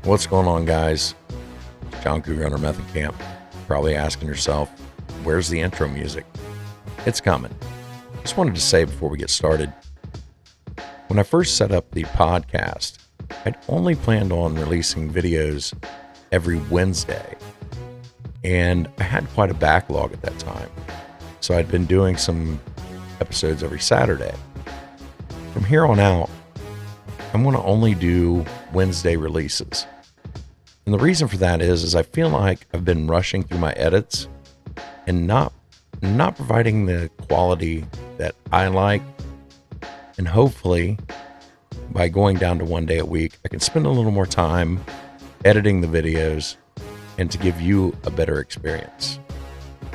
What's going on, guys? John Cougar under Method Camp. Probably asking yourself, where's the intro music? It's coming. Just wanted to say before we get started, when I first set up the podcast, I'd only planned on releasing videos every Wednesday, and I had quite a backlog at that time. So I'd been doing some episodes every Saturday. From here on out, I'm going to only do Wednesday releases. And the reason for that is I feel like I've been rushing through my edits and not providing the quality that I like. And hopefully, by going down to one day a week, I can spend a little more time editing the videos and to give you a better experience.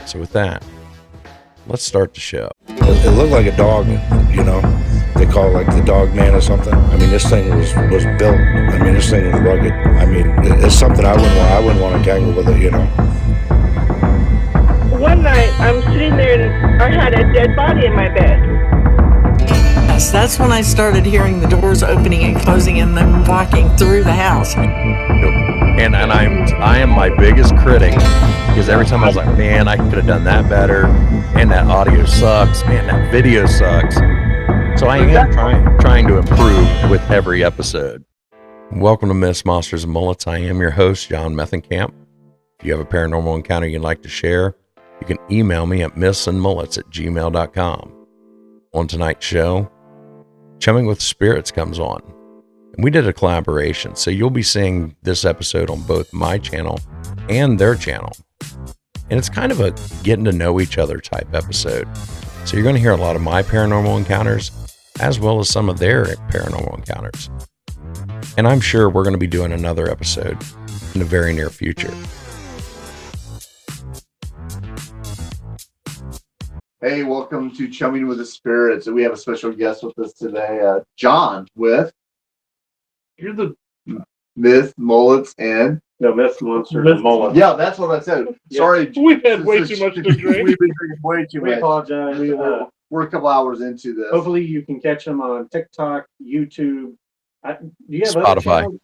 So with that, let's start the show. It looked like a dog, you know. They call it like the dog man or something. I mean, this thing was built. I mean, this thing was rugged. I mean, it's something I wouldn't want to tangle with it, you know. One night, I'm sitting there and I had a dead body in my bed. Yes, that's when I started hearing the doors opening and closing and them walking through the house. And I am my biggest critic, because every time I was like, man, I could have done that better. Man, that audio sucks. Man, that video sucks. So I am trying to improve with every episode. Welcome to Myths, Monsters, and Mullets. I am your host, John Methenkamp. If you have a paranormal encounter you'd like to share, you can email me at mythsandmullets@gmail.com. On tonight's show, Chumming with Spirits comes on. And we did a collaboration, so you'll be seeing this episode on both my channel and their channel. And it's kind of a getting to know each other type episode. So you're going to hear a lot of my paranormal encounters, as well as some of their paranormal encounters. And I'm sure we're going to be doing another episode in the very near future. Hey, welcome to Chumming with the Spirits. We have a special guest with us today, John with You're the Myth, Mullets, and Myth, Monsters, and Mullet. yeah, that's what I said. Yeah. Sorry, We've had way too much to drink. We've been drinking way too We much. apologize. We're a couple hours into this. Hopefully, you can catch them on TikTok, YouTube. Do you have Spotify. other channels?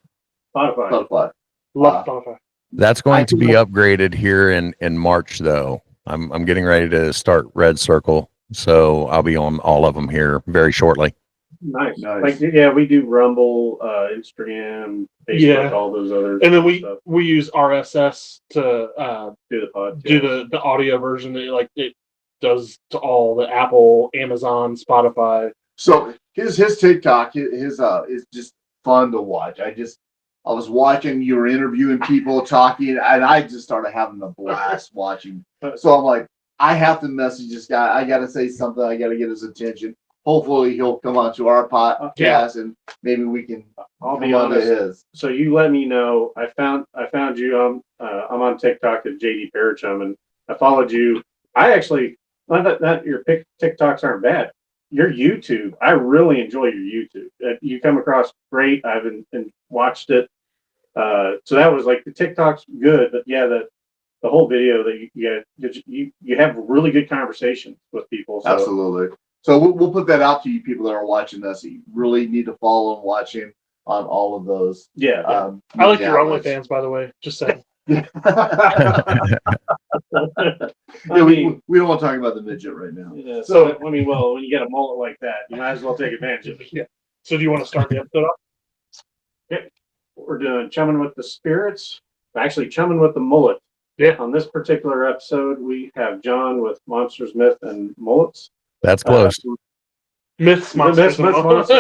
Spotify. Butterfly. Love Spotify. That's going to be upgraded here in March, though. I'm getting ready to start Red Circle, so I'll be on all of them here very shortly. Nice. Nice. Like, we do Rumble, Instagram, Facebook, all those others. And then stuff. we use RSS to Do the podcast. do the audio version. It does to all the Apple, Amazon, Spotify. So his TikTok his is just fun to watch. I was watching, you were interviewing people, talking, and I just started having a blast watching. So I'm like, I have to message this guy. I got to say something. I got to get his attention. Hopefully he'll come onto our podcast and maybe we can I'll come be onto honest. his. So you let me know. I found you. I'm on TikTok at JD Parachum, and I followed you. I actually, not that your TikToks aren't bad. Your YouTube, I really enjoy your YouTube. You come across great. I've been watched it. So that was like the TikTok's good, but yeah, the whole video that you have really good conversations with people. So. Absolutely. So we'll put that out to you people that are watching this. You really need to follow and watch him on all of those. Yeah. I like your outlets. OnlyFans, by the way. Just saying. Yeah, we don't want to talk about the midget right now. Yeah, so I mean, well, when you get a mullet like that, you might as well take advantage of it. Yeah. So do you want to start the episode off? Okay. We're doing Chumming with the Spirits. Actually, Chumming with the Mullet. Yeah. On this particular episode, we have John with Monsters, Myth, and Mullets. That's close. Myths, Monsters, and Myths, Mullets.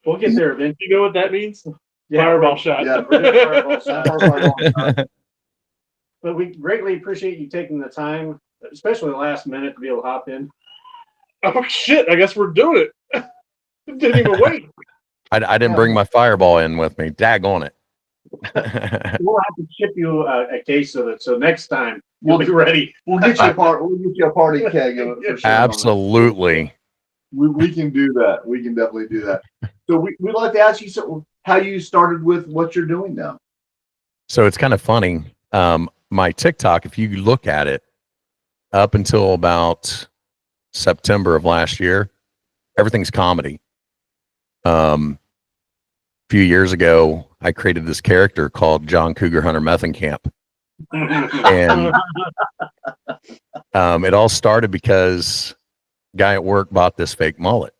We'll get there eventually. You know what that means? Yeah, Fireball shot. Yeah, Fireball shot. But we greatly appreciate you taking the time, especially the last minute, to be able to hop in. Oh shit! I guess we're doing it. Didn't even wait. I didn't bring my fireball in with me. Dag on it. We'll have to ship you a case of it, so next time you'll be ready. We'll get you a party keg of it for sure. Absolutely. We can do that. We can definitely do that. So we'd like to ask you how you started with what you're doing now. So it's kind of funny. My TikTok, if you look at it, up until about September of last year, everything's comedy. few years ago, I created this character called John Cougar Hunter Method Camp. And it all started because a guy at work bought this fake mullet.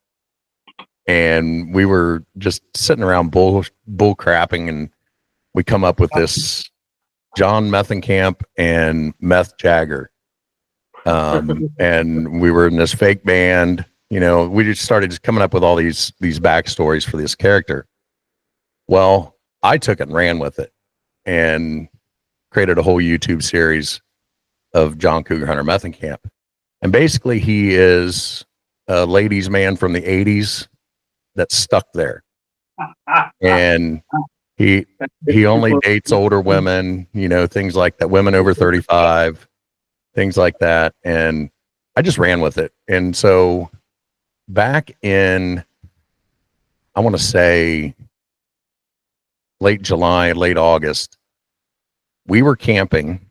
And we were just sitting around bull crapping, and we come up with this John Method Camp and Meth Jagger. And we were in this fake band. You know, we just started coming up with all these backstories for this character. Well, I took it and ran with it and created a whole YouTube series of John Cougar Hunter Method Camp. And basically he is a ladies' man from the 80s that's stuck there. And he only dates older women, you know, things like that, women over 35, things like that. And I just ran with it. And so back in, I want to say late July, late August, we were camping,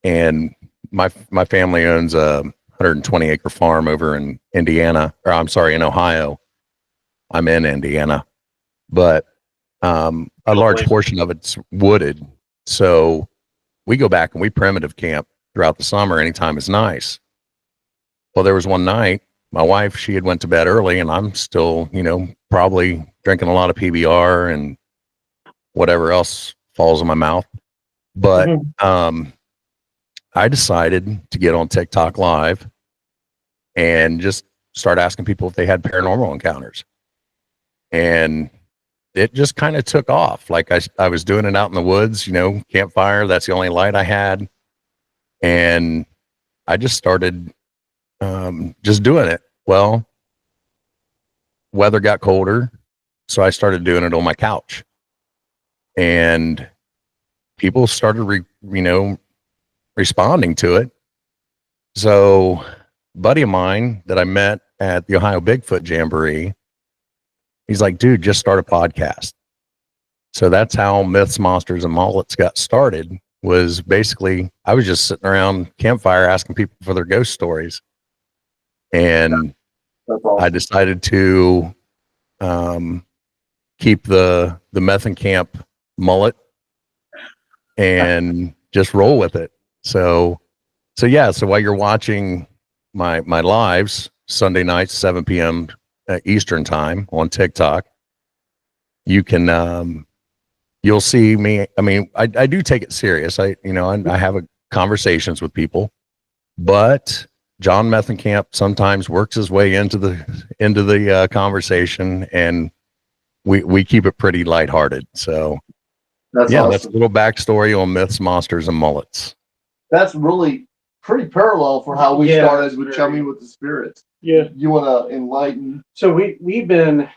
and my family owns a 120 acre farm over in Indiana, or I'm sorry, in Ohio. I'm in Indiana, but a large portion of it's wooded. So we go back and we primitive camp throughout the summer. Anytime is nice. Well, there was one night, my wife, she had went to bed early, and I'm still, you know, probably drinking a lot of PBR and whatever else falls in my mouth. But I decided to get on TikTok Live and just start asking people if they had paranormal encounters. And it just kind of took off. Like I was doing it out in the woods, you know, campfire. That's the only light I had. And I just started just doing it. Well, weather got colder, so I started doing it on my couch. And people started, responding to it. So a buddy of mine that I met at the Ohio Bigfoot Jamboree, he's like, dude, just start a podcast. So that's how Myths, Monsters, and Mullets got started. Was basically, I was just sitting around campfire asking people for their ghost stories. And awesome. I decided to keep the Method Camp mullet and just roll with it. So yeah, so while you're watching my lives Sunday nights, 7 p.m. Eastern time on TikTok, you can you'll see me. I mean, I do take it serious. I have conversations with people, but John Method Camp sometimes works his way into the conversation, and we keep it pretty lighthearted. So That's yeah, awesome. that's a little backstory on Myths, Monsters, and Mullets. That's really pretty parallel for how we started with Chumming with the Spirits. Yeah. You want to enlighten? So we've been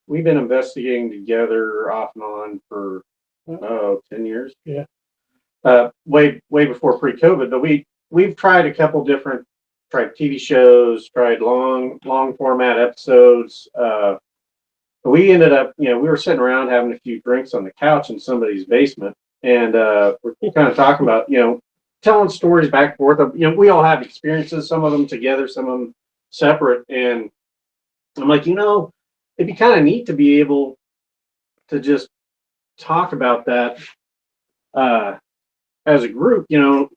investigating together off and on for 10 years. Yeah. Way before pre-COVID, but we've tried a couple different TV shows, tried long format episodes. We ended up, we were sitting around having a few drinks on the couch in somebody's basement, and we're kind of talking about, telling stories back and forth. We all have experiences, some of them together, some of them separate. And I'm like, it'd be kind of neat to be able to just talk about that as a group, kind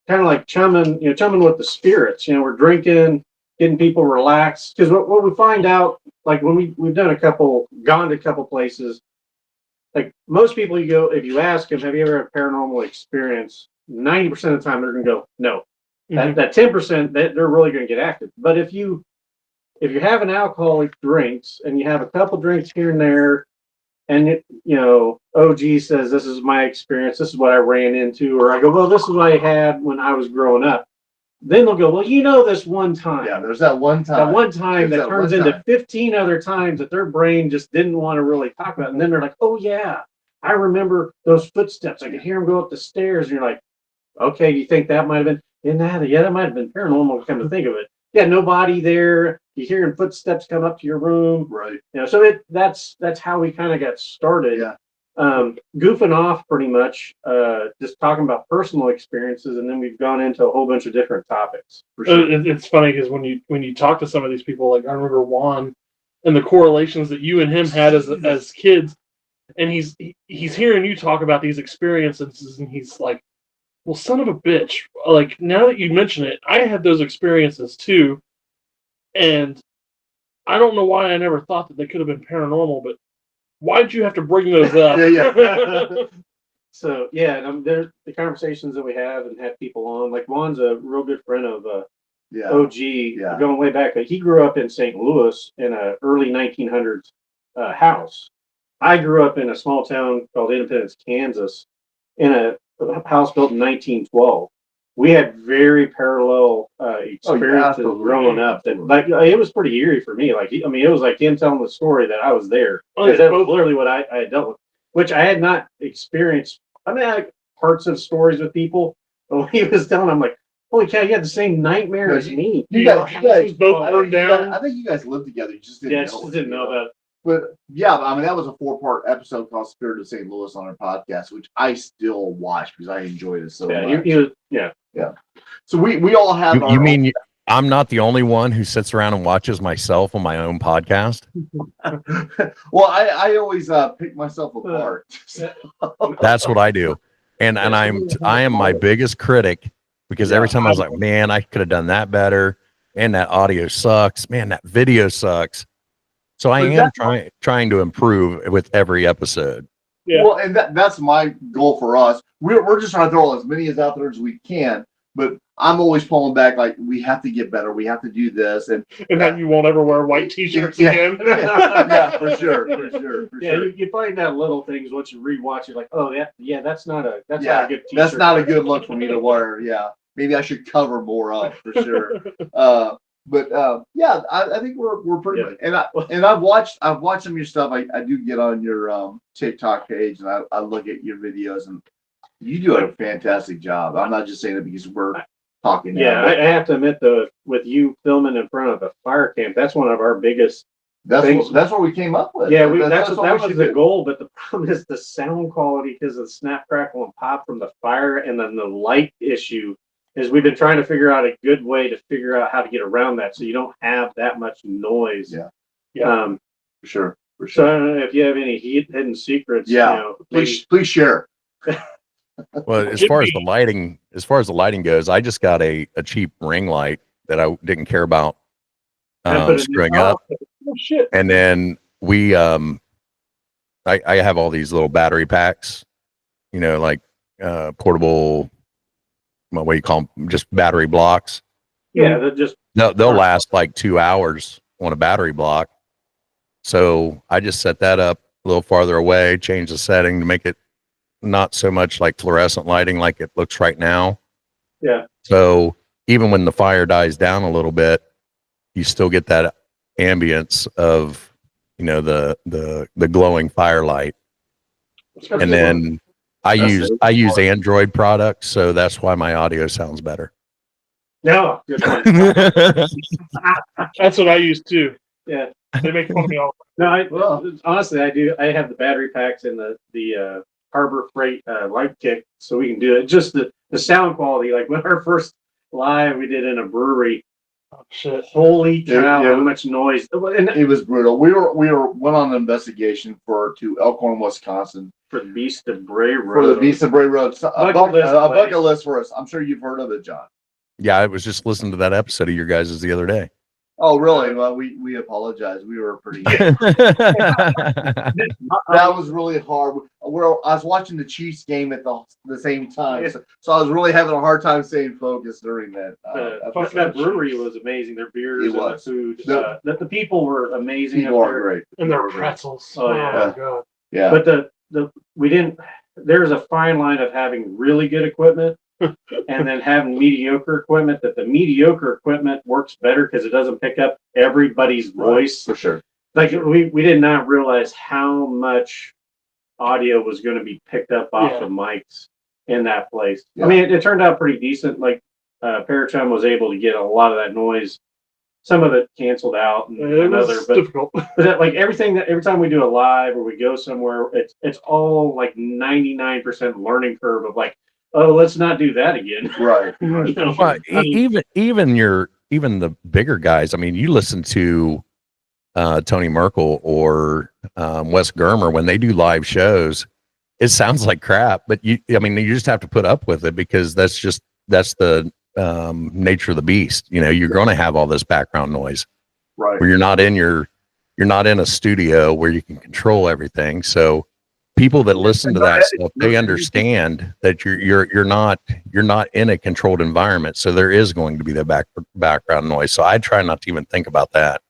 of like chumming with the spirits. We're drinking, getting people relaxed. Because what we find out, like when we've gone to a couple places, like most people you go, if you ask them, have you ever had a paranormal experience? 90% of the time they're going to go, no. Mhm. That 10%, they're really going to get active. But if you're having alcoholic drinks and you have a couple drinks here and there, and OG says, this is my experience, this is what I ran into, or I go, well, this is what I had when I was growing up. Then they'll go, well, this one time. Yeah, there's that one time. That one time There's that that turns one into time. 15 other times that their brain just didn't want to really talk about. And then they're like, oh, yeah, I remember those footsteps. I could hear them go up the stairs. And you're like, okay, you think that might have been, that might have been paranormal, come to think of it. Yeah, nobody there. You're hearing footsteps come up to your room. Right. So that's how we kind of got started. Yeah. Goofing off pretty much, just talking about personal experiences, and then we've gone into a whole bunch of different topics. For sure. It's funny because when you talk to some of these people, like I remember Juan and the correlations that you and him had as kids, and he's hearing you talk about these experiences, and he's like, well, son of a bitch, like, now that you mention it, I had those experiences too, and I don't know why I never thought that they could have been paranormal, but why'd you have to bring those up? Yeah. So yeah, and there's the conversations that we have and have people on. Like Juan's a real good friend of Yeah. OG, Yeah. going way back. He grew up in St. Louis in a early 1900s house. I grew up in a small town called Independence, Kansas, in a house built in 1912. We had very parallel experiences growing up. That, like, it was pretty eerie for me. Like, I mean, it was like him telling the story that I was there. Oh, yeah. That was literally what I had dealt with, which I had not experienced. I mean, I had parts of stories with people, but when he was telling, I'm like, holy cow, you had the same nightmare as me. You guys both burned down. I think you guys lived together. You just didn't know. Didn't know about it. But yeah, I mean, that was a 4-part episode called Spirit of St. Louis on our podcast, which I still watch because I enjoyed it so much. Yeah. So we all have. You mean I'm not the only one who sits around and watches myself on my own podcast? Well, I always pick myself apart. That's what I do, and I am my biggest critic because every time I was like, man, I could have done that better, and that audio sucks, man, that video sucks. So I am trying to improve with every episode. Yeah. Well, and that's my goal for us. We're just trying to throw as many as out there as we can, but I'm always pulling back. Like, we have to get better. We have to do this, and then you won't ever wear white T-shirts again. Yeah, for sure. You find out little things once you rewatch it, like, oh yeah, that's not a good T-shirt. That's not a good look for me to wear. Yeah, maybe I should cover more up for sure. But I think we're pretty much, and I've watched some of your stuff. I do get on your TikTok page and I look at your videos, and you do a fantastic job. I'm not just saying it because we're talking. Yeah, I have to admit though, with you filming in front of a fire camp, that's one of our biggest. That's what we came up with. Yeah, that was the goal, but the problem is the sound quality because of the snap, crackle, and pop from the fire, and then the light issue. Is we've been trying to figure out a good way to figure out how to get around that so you don't have that much noise. Yeah. For sure. So I don't know if you have any hidden secrets. Yeah. Please share. Well, as far as the lighting goes, I just got a cheap ring light that I didn't care about screwing up. Oh, shit. And then we I have all these little battery packs, like portable, what do you call them? Just battery blocks. Yeah, they'll last like 2 hours on a battery block. So I just set that up a little farther away, change the setting to make it not so much like fluorescent lighting like it looks right now. Yeah. So even when the fire dies down a little bit, you still get that ambience of the glowing firelight. And then I use Android products, so that's why my audio sounds better. No, good one. That's what I use too. Yeah, they make fun of me all. No, honestly, I do. I have the battery packs and the Harbor Freight light kick, so we can do it. Just the sound quality, like when our first live we did in a brewery. Oh, shit. Holy cow! How much noise! And it was brutal. We went on an investigation to Elkhorn, Wisconsin. For the Beast of Bray Road. For the Beast of Bray Road. A bucket list for us. I'm sure you've heard of it, John. Yeah, I was just listening to that episode of your guys' the other day. Oh, really? Well, we apologize. We were pretty. That was really hard. I was watching the Chiefs game at the same time, so I was really having a hard time staying focused during that. That brewery was amazing. Their beers and the food. The people were amazing. People are great. And their pretzels. Oh yeah. My God. Yeah. But we didn't. There's a fine line of having really good equipment and then having mediocre equipment. That the mediocre equipment works better because it doesn't pick up everybody's voice. For sure. Like we did not realize how much audio was going to be picked up off the mics in that place. Yeah. I mean, it turned out pretty decent. Like Parachum was able to get a lot of that noise. Some of it canceled out, and difficult. But every time we do a live or we go somewhere, it's all like 99% learning curve of like, oh, let's not do that again. Right. Well, even the bigger guys. I mean, you listen to Tony Merkel or Wes Germer, when they do live shows, it sounds like crap, but you just have to put up with it because that's the nature of the beast. You're going to have all this background noise Right. where you're not in a studio where you can control everything. So people that listen to that stuff, they understand that you're not in a controlled environment. So there is going to be the background noise. So I try not to even think about that.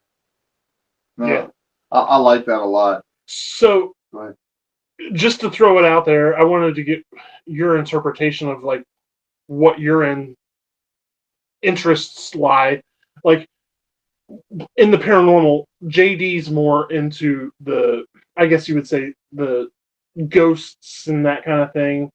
Yeah. I like that a lot. So, Go ahead. just to throw it out there, I wanted to get your interpretation of like what your interests lie. Like in the paranormal, JD's more into I guess you would say the ghosts and that kind of thing.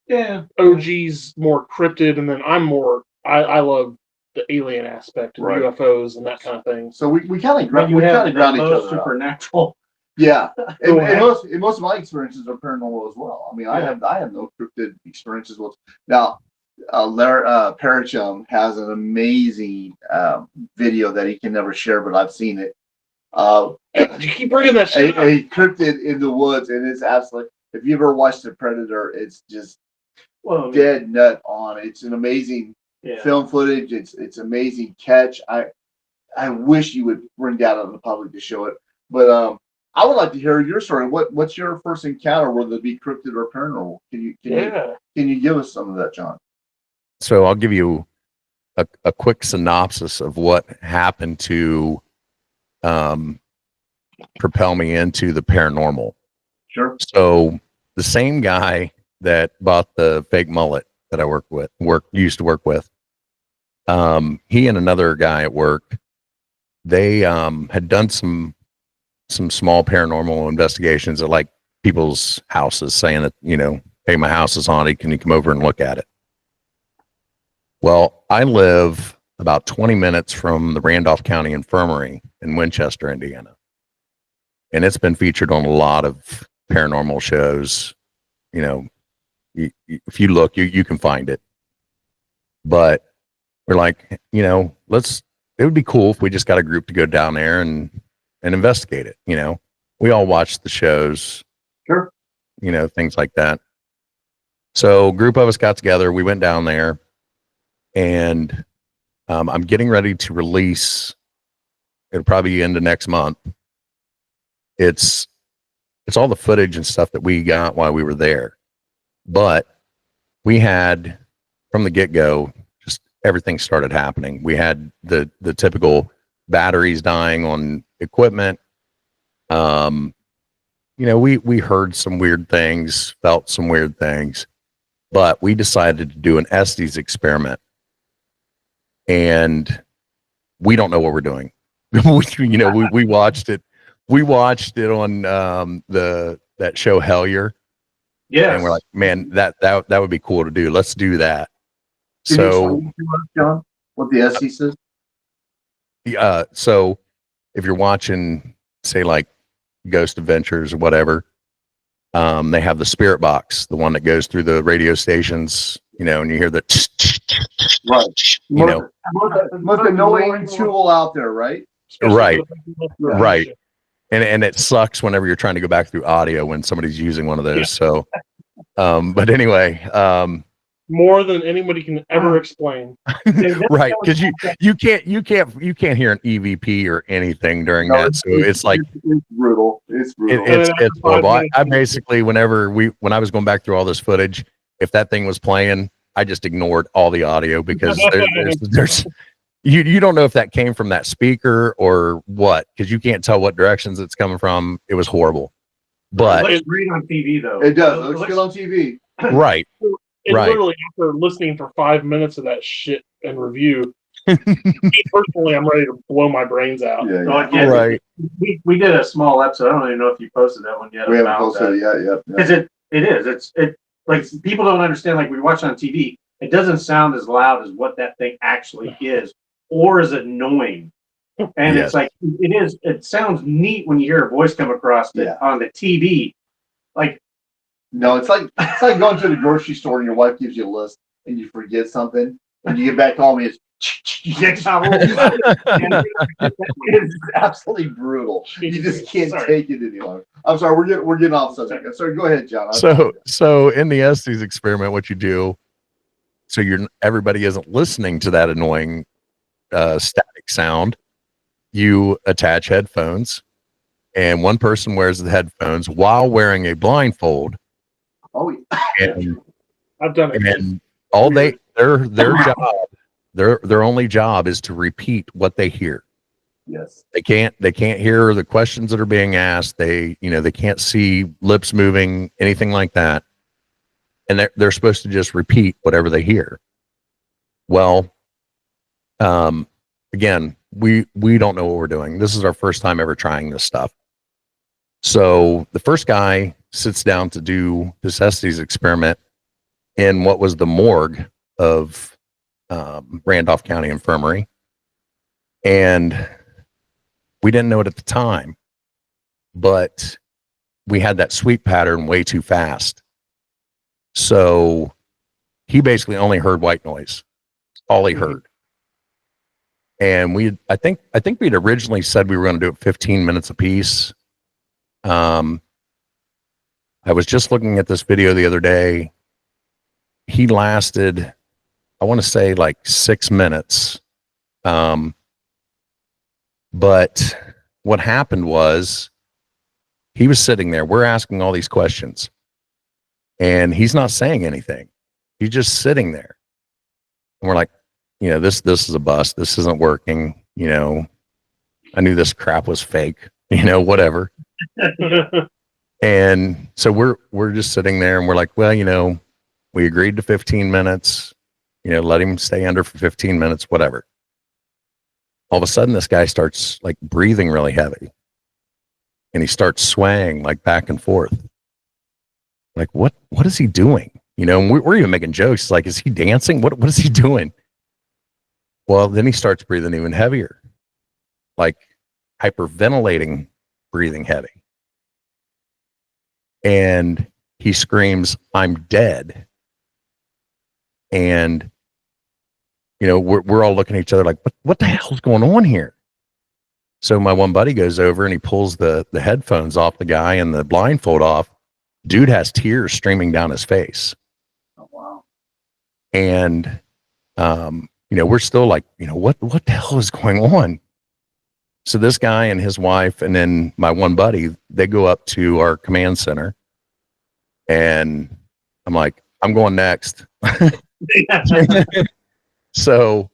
Yeah. OG's more cryptid, and then I'm more, I love the alien aspect and Right. UFOs and that kind of thing. So we kind of ground You have each other out. supernatural. Yeah, and Well, most of my experiences are paranormal as well. I mean, I Yeah. have no cryptid experiences. Now, Larry Parachum has an amazing video that he can never share, but I've seen it. You keep bringing that shit up. A cryptid in the woods, and it's absolutely. If you ever watched The Predator, it's just dead nut on. It's an amazing film footage. It's amazing catch. I wish you would bring that out to the public to show it, but I would like to hear your story. What's your first encounter, whether it be cryptid or paranormal? Can you give us some of that, John? So I'll give you a quick synopsis of what happened to propel me into the paranormal. Sure. So the same guy that bought the fake mullet that I used to work with, he and another guy at work, they had done some small paranormal investigations at like people's houses, saying that, hey, my house is haunted. Can you come over and look at it? Well, I live about 20 minutes from the Randolph County Infirmary in Winchester, Indiana. And it's been featured on a lot of paranormal shows. If you look, you can find it. But we're like, it would be cool if we just got a group to go down there and investigate it. We all watch the shows, Sure. Things like that. So a group of us got together, we went down there, and I'm getting ready to release, it'll probably be into next month. It's all the footage and stuff that we got while we were there. But we had, from the get-go, just everything started happening. We had the typical batteries dying on equipment. We heard some weird things, felt some weird things, but we decided to do an Estes experiment, and we don't know what we're doing. we watched it. We watched it on that show Hellier. Yeah. And we're like, man, that would be cool to do. Let's do that. Can you explain to us, John, what the SC is? So if you're watching, say, like Ghost Adventures or whatever, they have the spirit box, the one that goes through the radio stations, and you hear the right. Most annoying tool out there, right? Right. And it sucks whenever you're trying to go back through audio when somebody's using one of those. Yeah. So, but anyway, more than anybody can ever explain. Right, because you can't hear an EVP or anything during that. So it's like it's brutal. It's brutal. It's horrible. I basically, when I was going back through all this footage, if that thing was playing, I just ignored all the audio because there's you don't know if that came from that speaker or what, because you can't tell what directions it's coming from. It was horrible. But it looks great on TV though. It does. It looks good on TV. Right. And literally, after listening for 5 minutes of that shit and review, personally, I'm ready to blow my brains out. Yeah. Right. We did a small episode. I don't even know if you posted that one yet. We haven't posted it yet. Yeah. Because it is. It's like people don't understand. Like we watch on TV, it doesn't sound as loud as what that thing actually is, or is annoying. And Yes. It's like it is. It sounds neat when you hear a voice come across on the TV. Like. No, it's like going to the grocery store and your wife gives you a list and you forget something When you get back home, it's it's absolutely brutal. You just can't take it any longer. I'm sorry, we're getting off subject. Sorry, go ahead, John. So in the Estes experiment, what you do, so everybody isn't listening to that annoying static sound, you attach headphones, and one person wears the headphones while wearing a blindfold. Oh, yeah. And, I've done it. and all their job, their only job is to repeat what they hear. Yes. They can't hear the questions that are being asked. They can't see lips moving, anything like that. And they're supposed to just repeat whatever they hear. Well, again, we don't know what we're doing. This is our first time ever trying this stuff. So the first guy sits down to do this Estes experiment in what was the morgue of Randolph County Infirmary. And we didn't know it at the time, but we had that sweep pattern way too fast. So he basically only heard white noise. All he heard. And I think we'd originally said we were going to do it 15 minutes apiece. I was just looking at this video the other day. He lasted, I want to say, like 6 minutes. But what happened was he was sitting there. We're asking all these questions, and he's not saying anything. He's just sitting there. And we're like, this is a bust. This isn't working. I knew this crap was fake, whatever. And so we're just sitting there, and we're like, well, we agreed to 15 minutes, let him stay under for 15 minutes, whatever. All of a sudden, this guy starts like breathing really heavy, and he starts swaying like back and forth. Like, what is he doing? And we're even making jokes. Like, is he dancing? What is he doing? Well, then he starts breathing even heavier, like hyperventilating, breathing heavy. And he screams, "I'm dead." And, we're all looking at each other like, what the hell's going on here? So my one buddy goes over and he pulls the headphones off the guy and the blindfold off. Dude has tears streaming down his face. Oh, wow. And, we're still like, what the hell is going on? So this guy and his wife, and then my one buddy, they go up to our command center, and I'm like, I'm going next. So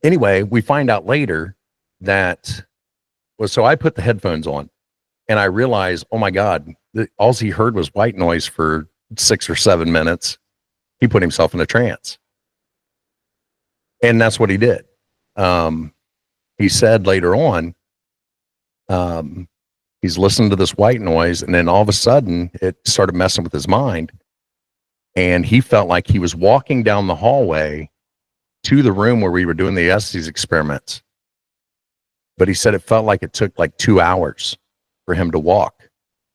anyway, we find out later that, so I put the headphones on, and I realized, oh my God, all he heard was white noise for 6 or 7 minutes. He put himself in a trance. And that's what he did. He said later on, he's listening to this white noise, and then all of a sudden it started messing with his mind. And he felt like he was walking down the hallway to the room where we were doing the Estes experiments. But he said it felt like it took like 2 hours for him to walk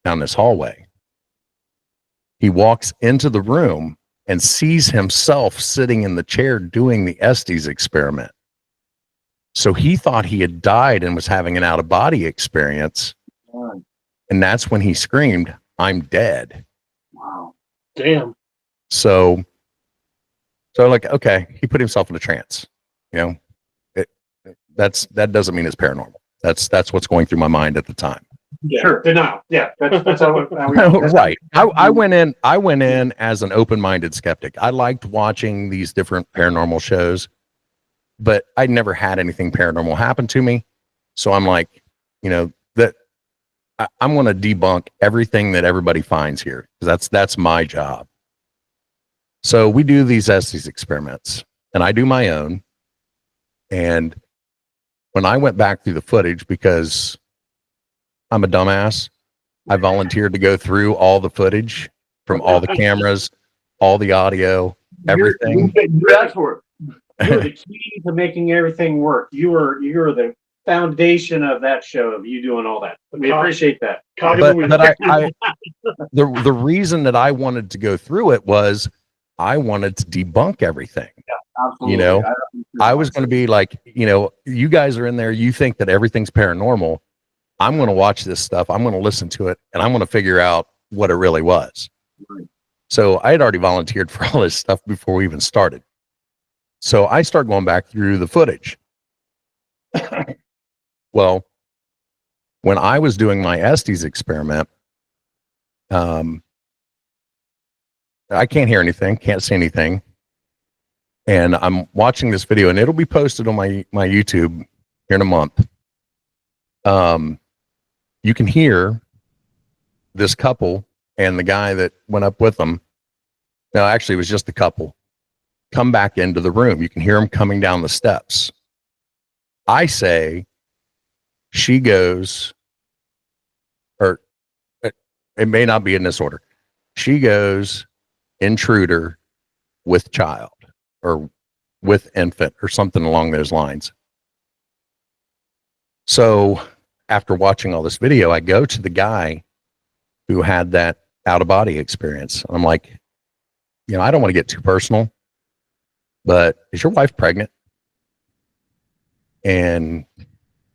down this hallway. He walks into the room and sees himself sitting in the chair doing the Estes experiment. So he thought he had died and was having an out-of-body experience. And that's when he screamed, "I'm dead." Wow. Damn. So like, okay, he put himself in a trance. That doesn't mean it's paranormal. That's what's going through my mind at the time. Yeah. Sure. Denial. Yeah. That's how we right. I went in as an open-minded skeptic. I liked watching these different paranormal shows, but I never had anything paranormal happen to me. So I'm like, that I'm going to debunk everything that everybody finds here, because that's my job. So we do these Estes experiments, and I do my own. And when I went back through the footage, because I'm a dumbass, I volunteered to go through all the footage from all the cameras, all the audio, everything. You asked for it. You're the key to making everything work. You're the foundation of that show, of you doing all that. We appreciate that. But the reason that I wanted to go through it was I wanted to debunk everything. Yeah, Absolutely. You know, don't I was going to be like, you know, you guys are in there. You think that everything's paranormal. I'm going to watch this stuff. I'm going to listen to it, and I'm going to figure out what it really was. Right. So I had already volunteered for all this stuff before we even started. So I start going back through the footage. Well, when I was doing my Estes experiment, I can't hear anything, can't see anything. And I'm watching this video, and it'll be posted on my YouTube here in a month. You can hear this couple and the guy that went up with them. No, actually, it was just the couple. Come back into the room. You can hear them coming down the steps. I say, she goes, or it may not be in this order. She goes, intruder with child, or with infant, or something along those lines. So after watching all this video, I go to the guy who had that out of body experience. I'm like, you know, I don't want to get too personal, but is your wife pregnant? And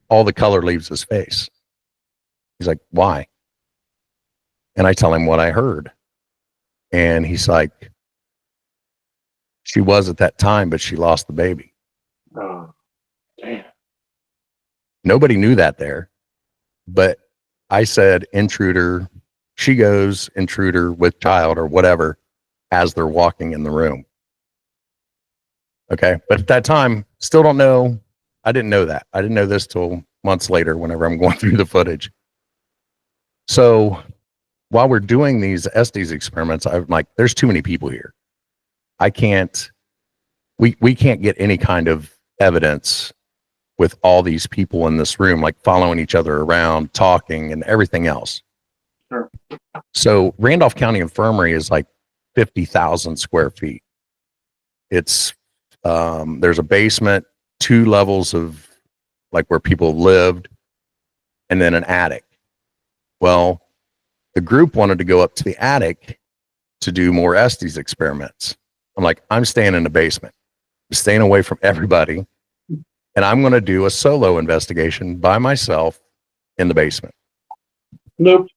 all the color leaves his face. He's like, why? And I tell him what I heard. And he's like, she was at that time, but she lost the baby. Oh, damn. Nobody knew that there, but I said, intruder, she goes, intruder with child, or whatever, as they're walking in the room. Okay. But at that time, still don't know. I didn't know that. I didn't know this till months later, whenever I'm going through the footage. So while we're doing these Estes experiments, I'm like, there's too many people here. I can't, we can't get any kind of evidence with all these people in this room, like following each other around, talking and everything else. Sure. So Randolph County Infirmary is like 50,000 square feet. It's, there's a basement, 2 levels of like where people lived, and then an attic. Well, the group wanted to go up to the attic to do more Estes experiments. I'm like, I'm staying in the basement. I'm staying away from everybody. And I'm going to do a solo investigation by myself in the basement. Nope.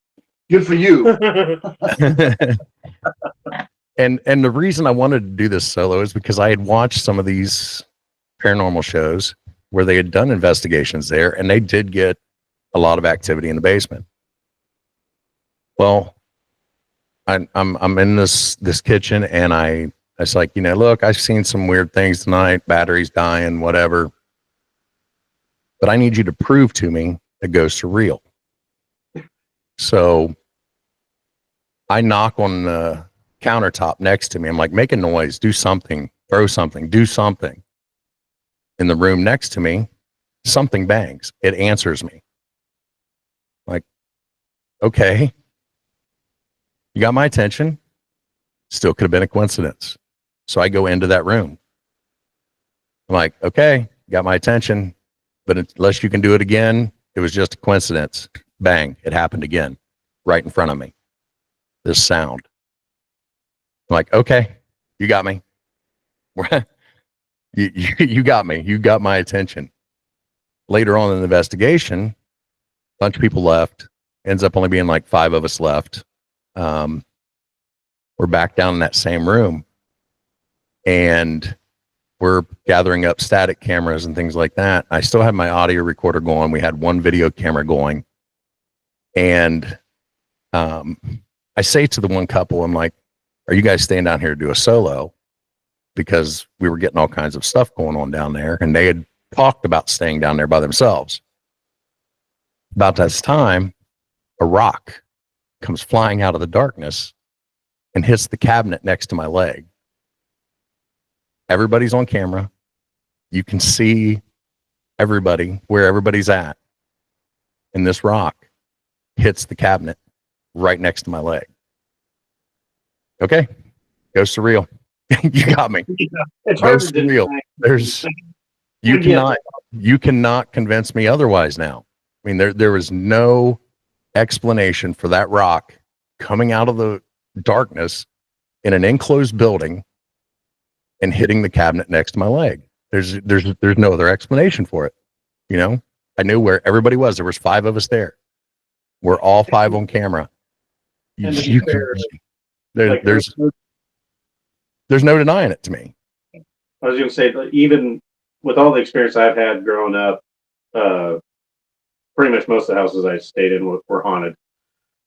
Good for you. And the reason I wanted to do this solo is because I had watched some of these paranormal shows where they had done investigations there, and they did get a lot of activity in the basement. Well, I'm in this kitchen, and I was like, you know, look, I've seen some weird things tonight, batteries dying, whatever. But I need you to prove to me that ghosts are real. So I knock on the countertop next to me. I'm like, make a noise, do something, throw something, do something. In the room next to me, something bangs. It answers me. Like, okay, you got my attention. Still could have been a coincidence. So I go into that room. I'm like, okay, got my attention, but unless you can do it again, it was just a coincidence. Bang, it happened again, right in front of me. This sound. I'm like, okay, you got me. You got me. You got my attention. Later on in the investigation, a bunch of people left. Ends up only being like 5 of us left. We're back down in that same room, and we're gathering up static cameras and things like that. I still have my audio recorder going. We had one video camera going, and I say to the one couple, I'm like, are you guys staying down here to do a solo? Because we were getting all kinds of stuff going on down there, and they had talked about staying down there by themselves. About this time, a rock comes flying out of the darkness and hits the cabinet next to my leg. Everybody's on camera. You can see everybody, where everybody's at. And this rock hits the cabinet right next to my leg. Okay, go surreal. You got me. Yeah, it's Go hard to surreal. deny. There's, you cannot convince me otherwise now. I mean, there was no explanation for that rock coming out of the darkness in an enclosed building and hitting the cabinet next to my leg. There's no other explanation for it. You know, I knew where everybody was. There was 5 of us there. We're all 5 on camera. And to be You fair, could, there's no denying it to me. I was going to say, even with all the experience I've had growing up, pretty much most of the houses I stayed in were haunted.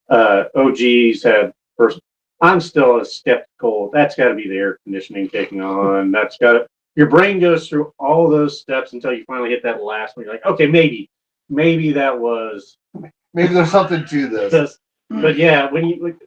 OGs had first. I'm still a skeptical. That's got to be the air conditioning kicking on. That's got to. Your brain goes through all those steps until you finally hit that last one. You're like, okay, maybe that was. Maybe there's something to this. But yeah, when you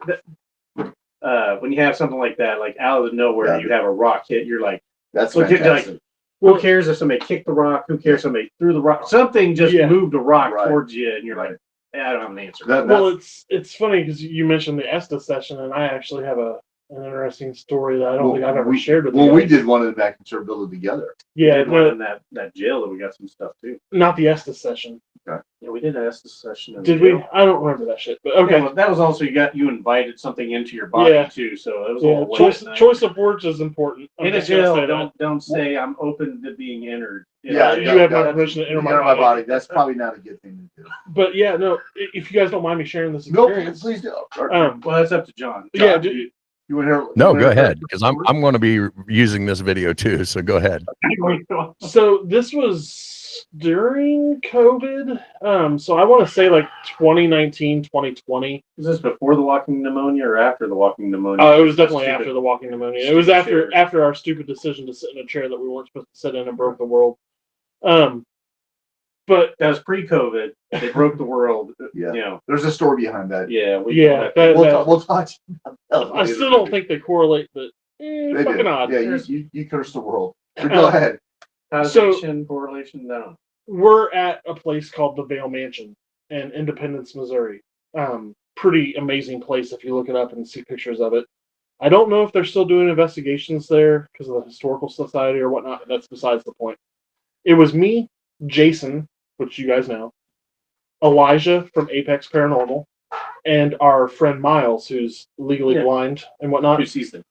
have something like that, like out of nowhere, you have a rock hit. You're like, that's fantastic. fantastic. Who cares if somebody kicked the rock? Who cares if somebody threw the rock? Something just moved a rock towards you, and you're like, I don't have an answer. Well, it's funny because you mentioned the Estes session, and I actually have an interesting story that I don't think I've ever shared with you. Well, we did one in the back in Sherville together. Yeah, one in that jail that we got some stuff too. Not the Estes session. Okay. Yeah, we did Estes session. Did we? I don't remember that shit. But okay, that was also you invited something into your body too, so it was choice of words is important. In a jail, don't say I'm open to being entered. You have my permission to enter my body. That's probably not a good thing to do. But yeah, no. If you guys don't mind me sharing this experience, please do. Well, that's up to John. Yeah. You want to hear? No, go ahead, because I'm going to be using this video too. So go ahead. So this was during COVID. So I want to say like 2019, 2020. Is this before the walking pneumonia or after the walking pneumonia? It was definitely after the walking pneumonia. It was after our stupid decision to sit in a chair that we weren't supposed to sit in and broke the world. But that was pre-COVID. They broke the world. Yeah. You know, there's a story behind that. Yeah. We'll talk. I still don't think they correlate, but fucking odd. Yeah, you cursed the world. Go ahead. Causation, correlation, no. We're at a place called the Vale Mansion in Independence, Missouri. Pretty amazing place if you look it up and see pictures of it. I don't know if they're still doing investigations there because of the Historical Society or whatnot, but that's besides the point. It was me, Jason, which you guys know, Elijah from Apex Paranormal, and our friend Miles, who's legally blind and whatnot. Who sees them?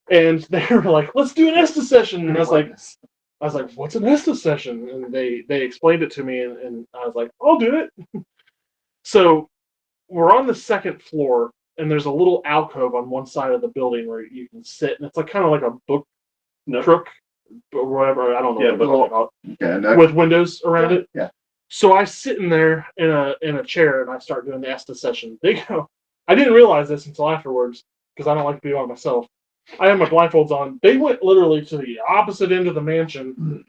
And they were like, let's do an Estes session. And I was like, what's an Estes session? And they explained it to me, and I was like, I'll do it. So we're on the 2nd floor, and there's a little alcove on one side of the building where you can sit, and it's like kind of like a book crook or whatever. I don't know what it's called. With windows around it. Yeah. So I sit in there in a chair, and I start doing the Estes session. They go. I didn't realize this until afterwards because I don't like to be by myself. I had my blindfolds on. They went literally to the opposite end of the mansion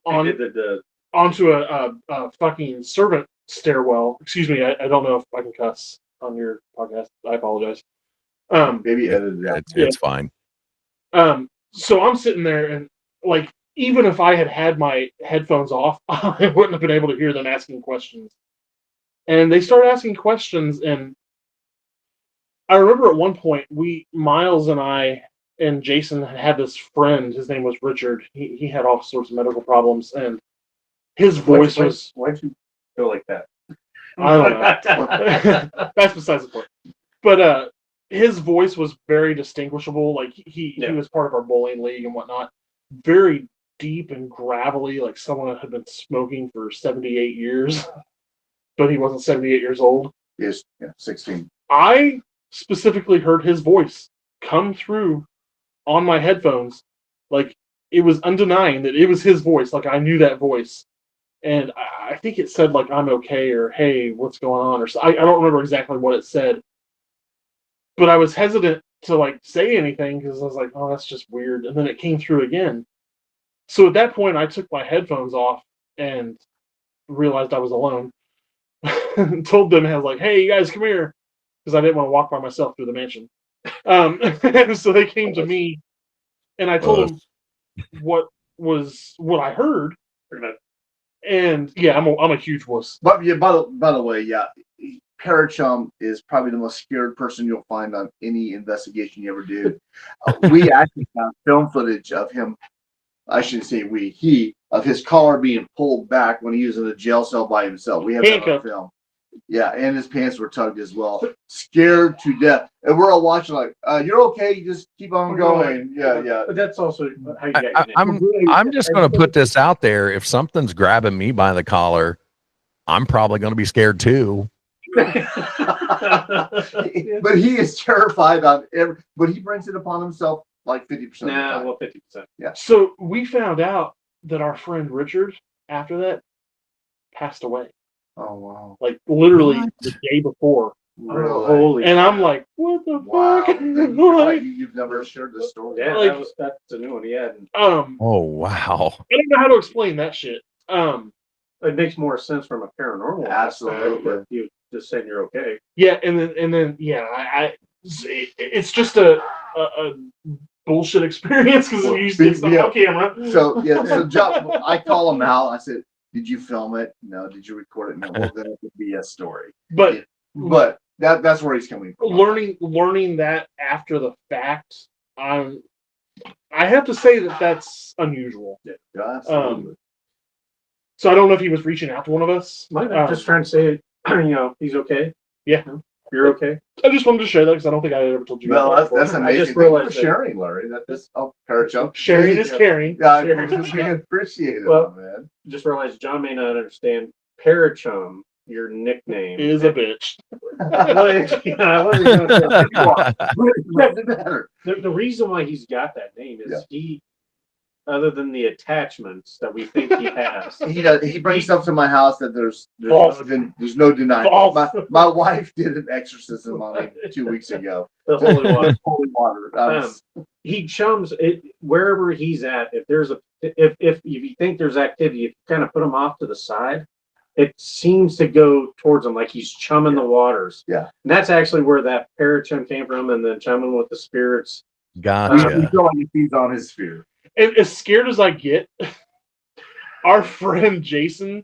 onto a fucking servant stairwell. Excuse me, I don't know if I can cuss on your podcast. I apologize. Maybe edit it out. It's fine. So I'm sitting there, and like, even if I had my headphones off, I wouldn't have been able to hear them asking questions. And they started asking questions, and I remember at one point, Miles and I and Jason had this friend. His name was Richard. He had all sorts of medical problems, and his voice was. Why'd you go like that? I don't know. That's besides the point. But his voice was very distinguishable. Like he was part of our bowling league and whatnot. Very deep and gravelly, like someone that had been smoking for 78 years, but he wasn't 78 years old. Yes, 16. I specifically heard his voice come through on my headphones. Like, it was undenying that it was his voice. Like, I knew that voice. And I think it said, like, I'm okay, or hey, what's going on? Or I don't remember exactly what it said. But I was hesitant to, like, say anything because I was like, oh, that's just weird. And then it came through again. So at that point, I took my headphones off and realized I was alone. And told them, I was like, hey, you guys, come here. Because I didn't want to walk by myself through the mansion. So they came to me, and I told them what I heard. And yeah, I'm a huge wuss. But yeah, by the way, Parachum is probably the most scared person you'll find on any investigation you ever do. We actually found film footage of him. I shouldn't say he of his collar being pulled back when he was in a jail cell by himself. We have that on film. Yeah, and his pants were tugged as well. Scared to death. And we're all watching like, you're okay, you just keep on going. Yeah. But that's also how you got your name. I'm just going to put this out there. If something's grabbing me by the collar, I'm probably going to be scared too. But he is terrified on but he brings it upon himself like 50% of the time. Well, 50%. Yeah. So we found out that our friend Richard, after that, passed away. Oh wow. Like literally What? the day before. Really? Holy And I'm crap. like, what the Wow. fuck? Like, you've never shared this story. Yeah, like- that's a new one. Yeah, Oh, wow. I don't know how to explain that shit. it makes more sense from a paranormal aspect, Absolutely. but you just saying you're okay. Yeah, and then it's just a bullshit experience because Well, you see stuff yeah. on camera. So John, I call him out. I said, "Did you film it? No. Did you record it? No." Well, then it would be a story. But That's where he's coming from. learning that after the fact, I have to say that's unusual. Yeah, absolutely. So I don't know if he was reaching out to one of us. Might be just trying to say, he's okay. Yeah. You're okay. I just wanted to share that because I don't think I ever told you. Well, that that's before. amazing. I just Thank you realized for that- sharing, Larry. Parachunk. Sharing is caring. Yeah, I Sharing is caring. appreciate it, Well, man. Just realized John may not understand. Parachum, your nickname Is a bitch. I wasn't gonna say- Doesn't matter. the reason why he's got that name is Yeah. he, other than the attachments that we think he has, He brings stuff to my house that there's False. no denying. False. My wife did an exorcism on him 2 weeks ago. the holy water. Holy water. He chums it wherever he's at. If there's if you think there's activity, if you kind of put him off to the side, it seems to go towards him like he's chumming the waters. Yeah. And that's actually where that parachum came from, and then chumming with the spirits. We Gotcha. feel like he feeds on his sphere. And as scared as I get, our friend Jason,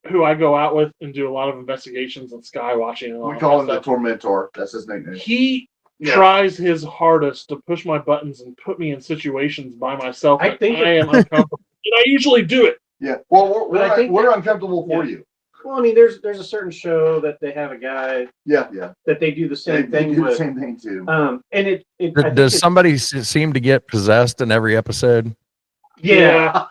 who I go out with and do a lot of investigations and sky watching and all We that call him the stuff, tormentor. That's his nickname. he Yeah. tries his hardest to push my buttons and put me in situations by myself I that think I am uncomfortable. And I usually do it. Yeah. Well, But I think we're uncomfortable for you. Well, I mean, there's a certain show that they have a guy Yeah. that they do the same They thing do the with. same thing too. And it I think Does it's- somebody seem to get possessed in every episode? Yeah.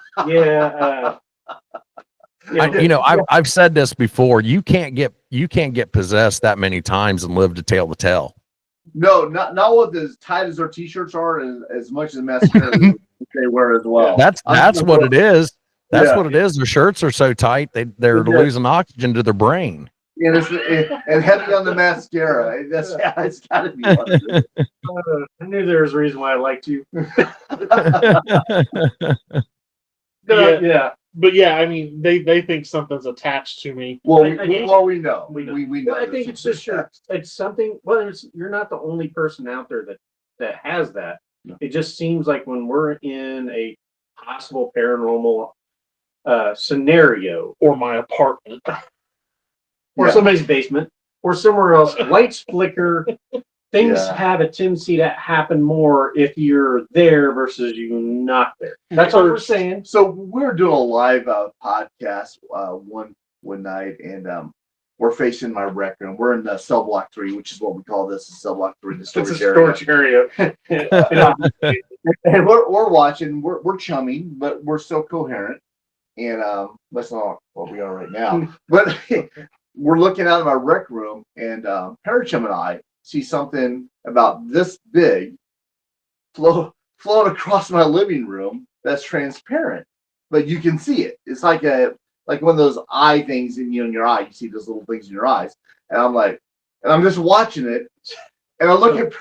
I've said this before. You can't get possessed that many times and live to tell the tale. No, not with as tight as their t-shirts are, and as much as mascara they wear as well. That's what it is. That's Yeah. what it is. Their shirts are so tight they're Yeah. losing oxygen to their brain. And and heavy on the mascara. It's got to be. One of it. I knew there was a reason why I liked you. Yeah. But yeah, I mean, they think something's attached to me. Well, I we know. know. We know. Well, I think it's just it's something. Well, you're not the only person out there that has that. No. It just seems like when we're in a possible paranormal scenario, Or my apartment. or Yeah. somebody's basement, or somewhere else, lights flicker. Things Yeah. have a tendency to happen more if you're there versus you not there. That's what we're saying. So we're doing a live podcast one night, and we're facing my rec room. We're in the cell block 3, which is what we call this, cell block 3, the It's a storage area. storage area. And we're watching. We're chumming, but we're still coherent. And that's not what we are right now. But we're looking out of my rec room, and Parachum and I see something about this big float across my living room that's transparent, but you can see it. It's like one of those eye things in your eye. You see those little things in your eyes, and I'm just watching it, and I look at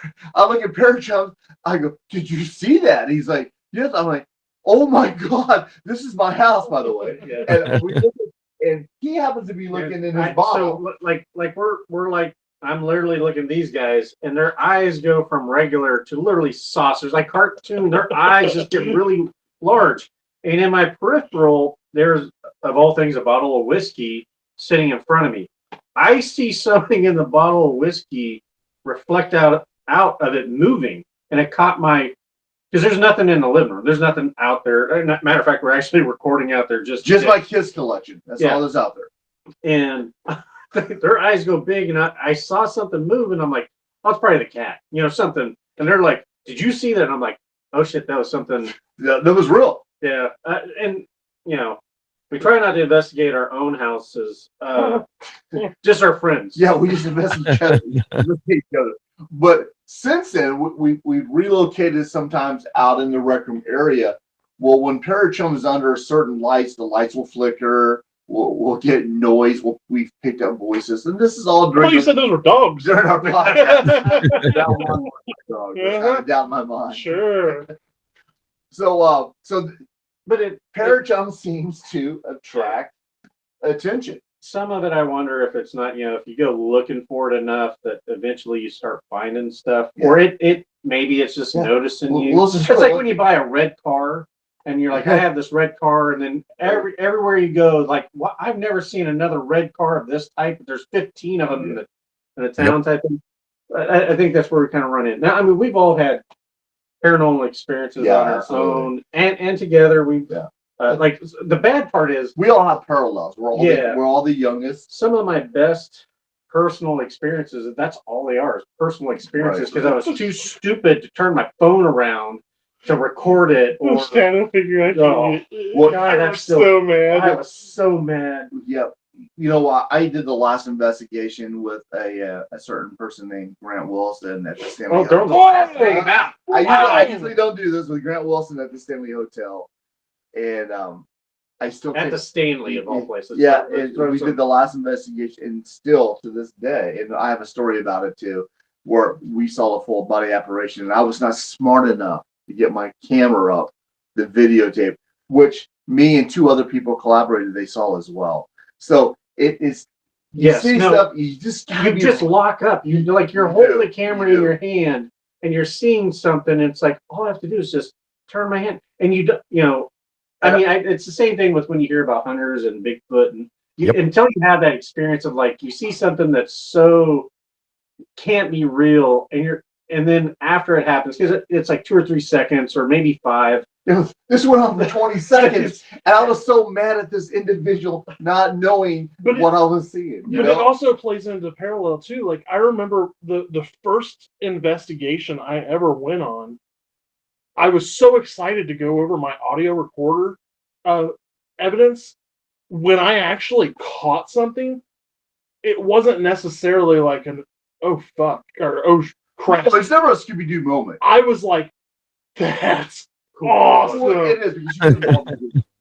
Parachum. I go, "Did you see that?" And he's like, "Yes." I'm like, "Oh my God, this is my house, by the way." Yeah. And we look and he happens to be looking in his bottle. So like we're like, I'm literally looking at these guys, and their eyes go from regular to literally saucers, like cartoon. Their eyes just get really large. And in my peripheral, there's, of all things, a bottle of whiskey sitting in front of me. I see something in the bottle of whiskey reflect out of it moving, and it caught my. Because there's nothing in the living room. There's nothing out there. Matter of fact, we're actually recording out there just my kids collection. That's all that's out there. And their eyes go big, and I saw something move, and I'm like, oh, it's probably the cat, something. And they're like, did you see that? And I'm like, oh shit, that was something. That was real. Yeah, and we try not to investigate our own houses, just our friends. Yeah, we just investigate each other. But since then, we've relocated sometimes out in the rec room area. Well, when Parachum is under certain lights, the lights will flicker. We'll get noise. We've picked up voices, and this is all during. Oh, you said those were dogs. During our podcast. Down my mind. Sure. So, but Parachum seems to attract attention. Some of it, I wonder if it's not, if you go looking for it enough that eventually you start finding stuff, or it maybe it's just noticing you. It's like when you buy a red car and you're like, I have this red car, and then everywhere you go, like, what? I've never seen another red car of this type. But there's 15 of them in the town type thing. I think that's where we kind of run in. Now, I mean, we've all had paranormal experiences on our own and together. Like the bad part is we all have parallels. We're all the youngest. Some of my best personal experiences, that's all they are, is personal experiences, because I was too stupid to turn my phone around to record it. I'm trying to figure out. God, I'm so mad. I was so mad. Yep. You know what? I did the last investigation with a certain person named Grant Wilson at the Stanley Hotel. I usually don't do this with Grant Wilson at the Stanley Hotel. And I still at the Stanley of all places. Yeah, we did the last investigation, and still to this day, and I have a story about it too, where we saw a full body apparition, and I was not smart enough to get my camera up, the videotape, which me and two other people collaborated. They saw as well. So it is. Stuff. You just lock up. You're holding the camera in your hand, and you're seeing something. And it's like all I have to do is just turn my hand, and I mean, it's the same thing with when you hear about hunters and Bigfoot, and until you have that experience of like you see something that's so can't be real, and then after it happens, because it's like 2 or 3 seconds or maybe 5. This went on for 20 seconds, and I was so mad at this individual not knowing what I was seeing. But it also plays into parallel too. Like I remember the first investigation I ever went on. I was so excited to go over my audio recorder evidence. When I actually caught something, it wasn't necessarily like an oh fuck or oh crap. Well, it's never a Scooby-Doo moment. I was like, that's awesome. Well, it is because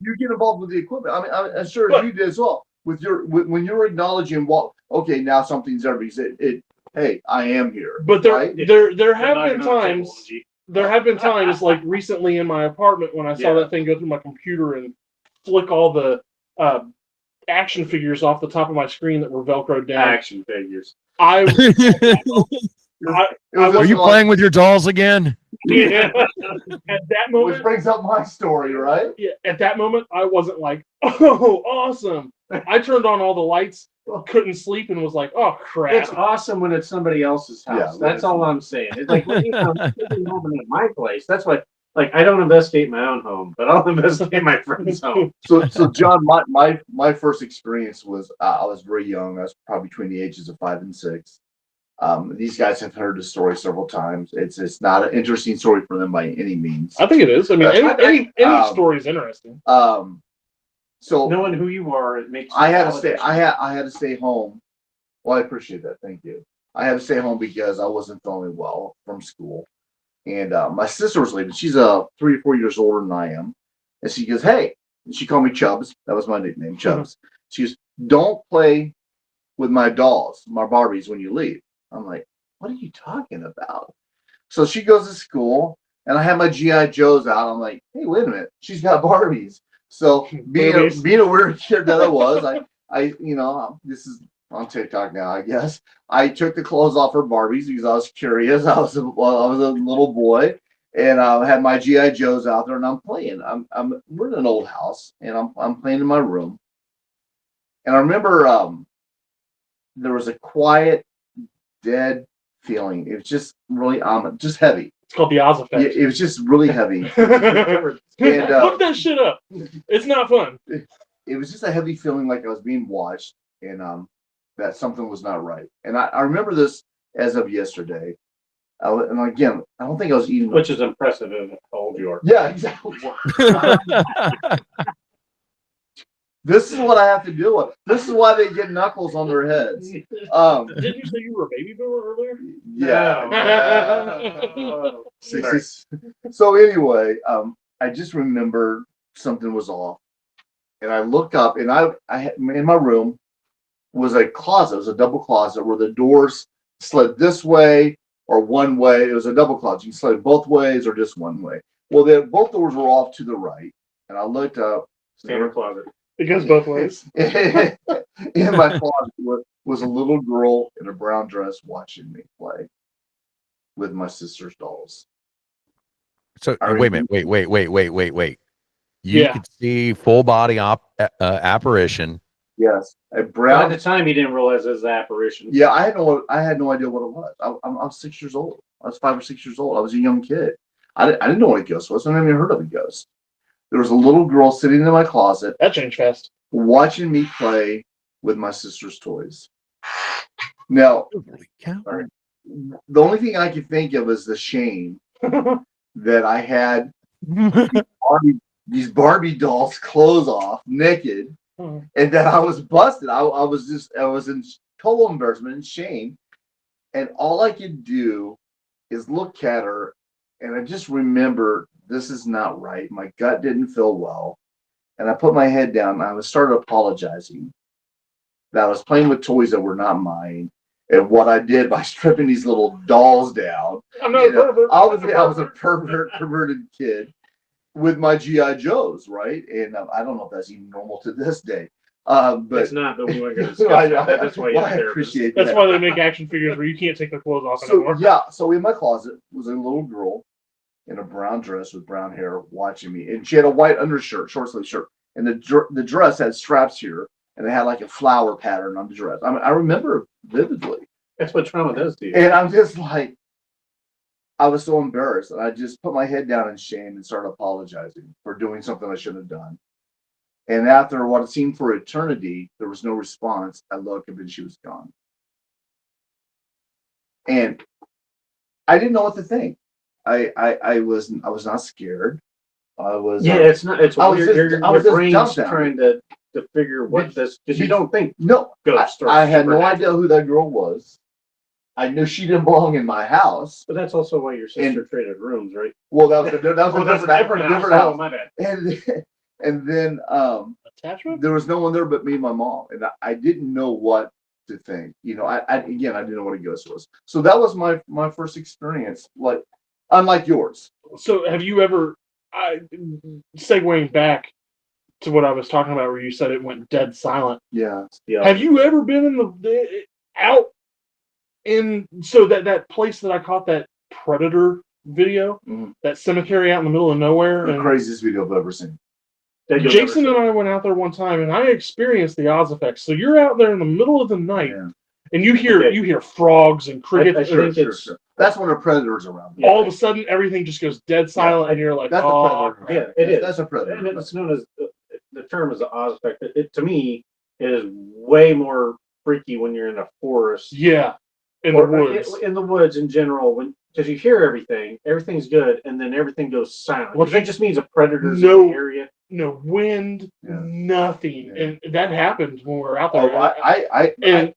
you get involved with the equipment. I mean, I'm sure you did as well. When you're acknowledging okay, now something's there because hey, I am here. But there have been times. There have been times, like recently in my apartment, when I saw that thing go through my computer and flick all the action figures off the top of my screen that were Velcroed down. Action figures. Are you playing with your dolls again? Yeah. At that moment, which brings up my story, right? Yeah. At that moment, I wasn't like, "Oh, awesome!" I turned on all the lights, couldn't sleep, and was like, "Oh crap!" It's awesome when it's somebody else's house. Yeah, that's all I'm saying. It's like when I'm at my place. That's what. Like I don't investigate my own home, but I'll investigate my friend's home. So John, my first experience was I was very young. I was probably between the ages of 5 and 6. These guys have heard the story several times. It's not an interesting story for them by any means. I think it is. I mean, any story is interesting. So knowing who you are, it makes. I had to stay home. Well, I appreciate that. Thank you. I had to stay home because I wasn't feeling well from school, and my sister was leaving. She's 3 or 4 years older than I am, and she goes, "Hey," and she called me Chubbs. That was my nickname, Chubbs. She goes, "Don't play with my dolls, my Barbies, when you leave." I'm like, "What are you talking about?" So she goes to school, and I have my GI Joes out. I'm like, "Hey, wait a minute, she's got Barbies." So being a weird kid that I was, I this is on TikTok now, I guess. I took the clothes off her Barbies because I was curious. I was a little boy, and I had my GI Joes out there, and I'm playing. We're in an old house, and I'm playing in my room, and I remember there was a quiet, dead feeling. It was just really just heavy. It's called the Oz effect. It was just really heavy. And, look that shit up. It's not fun. It was just a heavy feeling, like I was being watched. And that something was not right. And I remember this as of yesterday. And again, I don't think I was eating. Which is impressive of how old you are. Yeah, exactly. This is what I have to deal with. This is why they get knuckles on their heads. Didn't you say you were a baby boomer earlier? Yeah. Oh, 60s. So anyway, I just remember something was off, and I look up, and I had, in my room was a closet. It was a double closet where the doors slid this way or one way. It was a double closet. You can slide both ways or just one way. Well, both doors were off to the right, and I looked up. standard closet. It goes both ways. In my closet was a little girl in a brown dress watching me play with my sister's dolls. So wait a minute. Wait. You Yeah. could see full body apparition. Yes, a But brown. at the time, he didn't realize it was an apparition. Yeah, I had no idea what it was. I was 6 years old. I was 5 or 6 years old. I was a young kid. I didn't know what a ghost was. I never even heard of a ghost. There was a little girl sitting in my closet That changed fast. watching me play with my sister's toys. Now, Holy cow. the only thing I could think of is the shame that I had these Barbie dolls' clothes off, naked, and that I was busted. I was in total embarrassment and shame, and all I could do is look at her, and I just remember this is not right. My gut didn't feel well, and I put my head down, and I started apologizing that I was playing with toys that were not mine, and what I did by stripping these little dolls down. I'm not a pervert. I was a perverted kid with my GI Joes, right? And I don't know if that's even normal to this day. But It's not, but we weren't going to discuss that. That's why you well, have I therapists. appreciate That's that. why they make action figures where you can't take the clothes off So anymore. yeah, so in my closet was a little girl in a brown dress with brown hair watching me, and she had a white undershirt, short sleeve shirt, and the dress had straps here, and it had like a flower pattern on the dress. I remember vividly, That's what trauma does to you. and I'm just like, I was so embarrassed, and I just put my head down in shame and started apologizing for doing something I shouldn't have done. And after what seemed for eternity, there was no response. I looked, and she was gone. And I didn't know what to think. I was not scared. I was It's not. It's I was weird. just- Your I was just brain's dumbfounded. trying to figure what this, because you don't think no. ghost or I had no supernatural. idea who that girl was. I knew she didn't belong in my house. But that's also why your sister traded rooms, right? Well, that was a That's different Oh, house. my bad. And then Attachment? there was no one there but me and my mom, and I didn't know what to think. You know, I didn't know what a ghost was. So that was my first experience, like unlike yours. So have you ever, segueing back to what I was talking about where you said it went dead silent. Yeah. Yeah. Have you ever been in the out in so that place that I caught that predator video, Mhm. that cemetery out in the middle of nowhere? The And craziest video I've ever seen. That you'll Jason never and I went out there one time, and I experienced the Oz effect. So you're out there in the middle of the night, Yeah. and you hear frogs and crickets. I and think it's- That's when a predator's around. Yeah. all of a sudden, everything just goes dead silent, and you're like, That's "Oh, a predator. Yeah, it is. That's a predator. And it's known as the term is the Oz effect. It to me is way more freaky when you're in a forest yeah, in the woods." in the woods in general, when because you hear everything's good, and then everything goes silent. Well, Well, that just means a predator's no- in the area. No wind, Yeah. nothing, Yeah. and that happened when we were out there. Oh,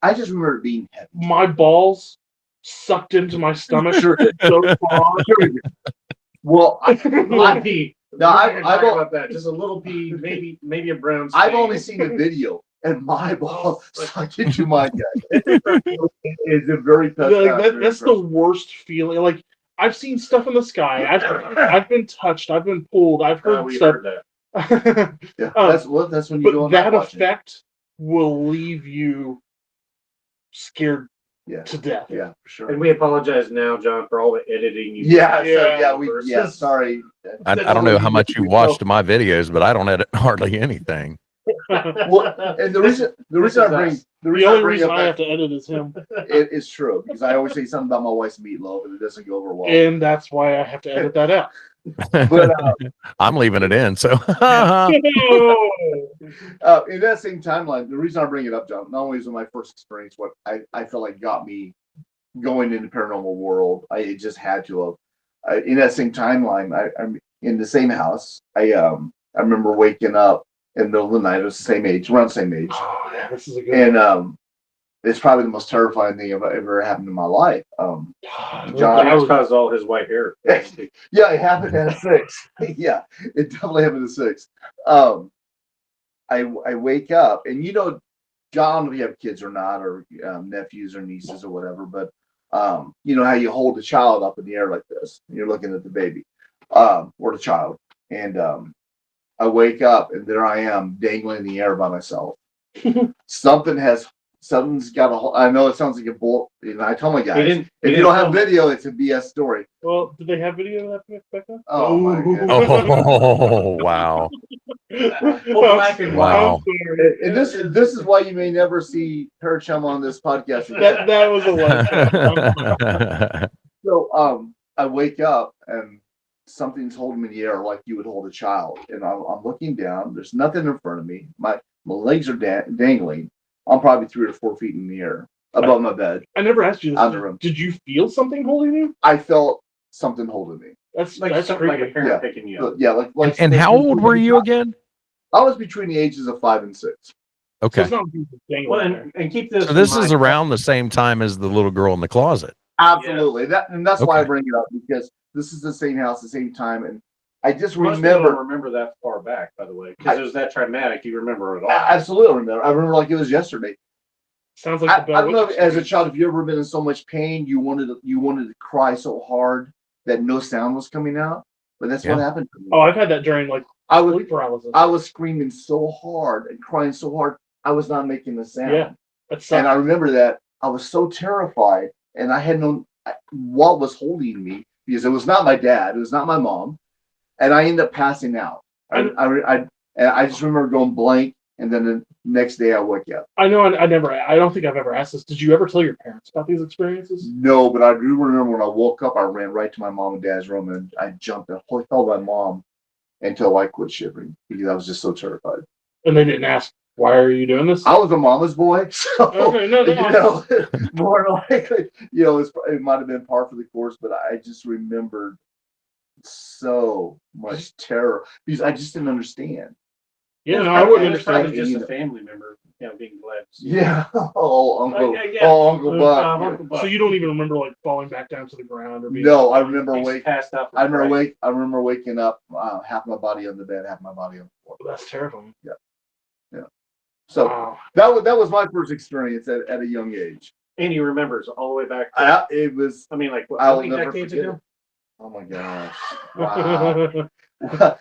I just remember it being heavy. My balls sucked into my stomach. Sure did. So far. Well, Little pea. No, I've I've about that. Just a little pea, maybe a brown. I've stain. only seen the video, and my ball sucked into my gut. It's a very That's the worst feeling. Like I've seen stuff in the sky. I've been touched. I've been pulled. I've heard We stuff. heard that. Yeah, that's when you go But on that watching. effect will leave you scared Yeah, to death. yeah, for sure. And we apologize now, John, for all the editing you. Sorry. I don't know how much you watched my videos, but I don't edit hardly anything. Well, and the reason I bring The only reason up I have that to edit is him, it is true because I always say something about my wife's meatloaf and it doesn't go over well. and that's why I have to edit that out. But I'm leaving it in. So in that same timeline, the reason I bring it up, John, not only is it my first experience, what I feel like got me going into the paranormal world, it just had to have. In that same timeline, I'm in the same house. I remember waking up in the middle of the night. It was the same age, around the same age. Oh, yeah, this is a good And it's probably the most terrifying thing ever happened in my life. one. John, That caused all his white hair. yeah, it happened at 6. Yeah, it definitely happened at 6. I wake up, and John, if you have kids or not, or nephews or nieces or whatever, but you know how you hold the child up in the air like this, and you're looking at the baby, or the child, and I wake up, and there I am dangling in the air by myself. Something's got a hold. I know it sounds like a bull. I tell my guys, if you don't have video, it's a BS story. Well, did they have video of that back then? Oh my goodness. oh wow. Wow. And this is why you may never see Chum on this podcast again. That was a one. So I wake up and something's holding me in the air like you would hold a child, and I'm looking down. There's nothing in front of me. My legs are dangling. I'm probably 3 or 4 feet in the air above my bed. I never asked you On the this. room. Did you feel something holding you? I felt something holding me. That's Something like a creepy. parent picking you up. Yeah, like. And how old were you again? I was between the ages of 5 and 6. So Okay. it's not people dangling Well, there. and keep this. So this in is mind. around the same time as the little girl in the closet. Absolutely. That's why I Okay. bring it up, because this is the same house, the same time, and I just Most people don't remember. remember that far back, by the way, because it was that traumatic. You remember it all. I absolutely remember. I remember like it was yesterday. Sounds like I the Bell don't know if, Witch. as a child, if you ever been in so much pain, you wanted to cry so hard that no sound was coming out. But that's what Yeah. happened to me. Oh, I've had that during like I was sleep paralysis. I was screaming so hard and crying so hard, I was not making a sound. Yeah, that's And I remember that I was so terrified, and I had no what was holding me, because it was not my dad, it was not my mom, and I ended up passing out. I just remember going blank, and then the next day I woke up. I know. I don't think I've ever asked this. Did you ever tell your parents about these experiences? No, but I do remember when I woke up, I ran right to my mom and dad's room, and I jumped and held my mom until I quit shivering, because I was just so terrified. And they didn't ask, why are you doing this? I was a mama's boy, so Okay, no. more likely, it might have been par for the course, but I just remembered so much terror because I just didn't understand. Yeah, no, I wouldn't It's probably understand. just a family member, being glad. Yeah, Uncle Uncle Buck. Buck. So you don't even remember like falling back down to the ground or being No, I remember He's passed out. I remember waking up, half my body on the bed, half my body on the floor. That's terrifying. Yeah. So Wow. that was my first experience at a young age. And he remembers all the way back. To, It was. I mean, like what, I how will many never decades forget ago? it. Oh my gosh! Wow.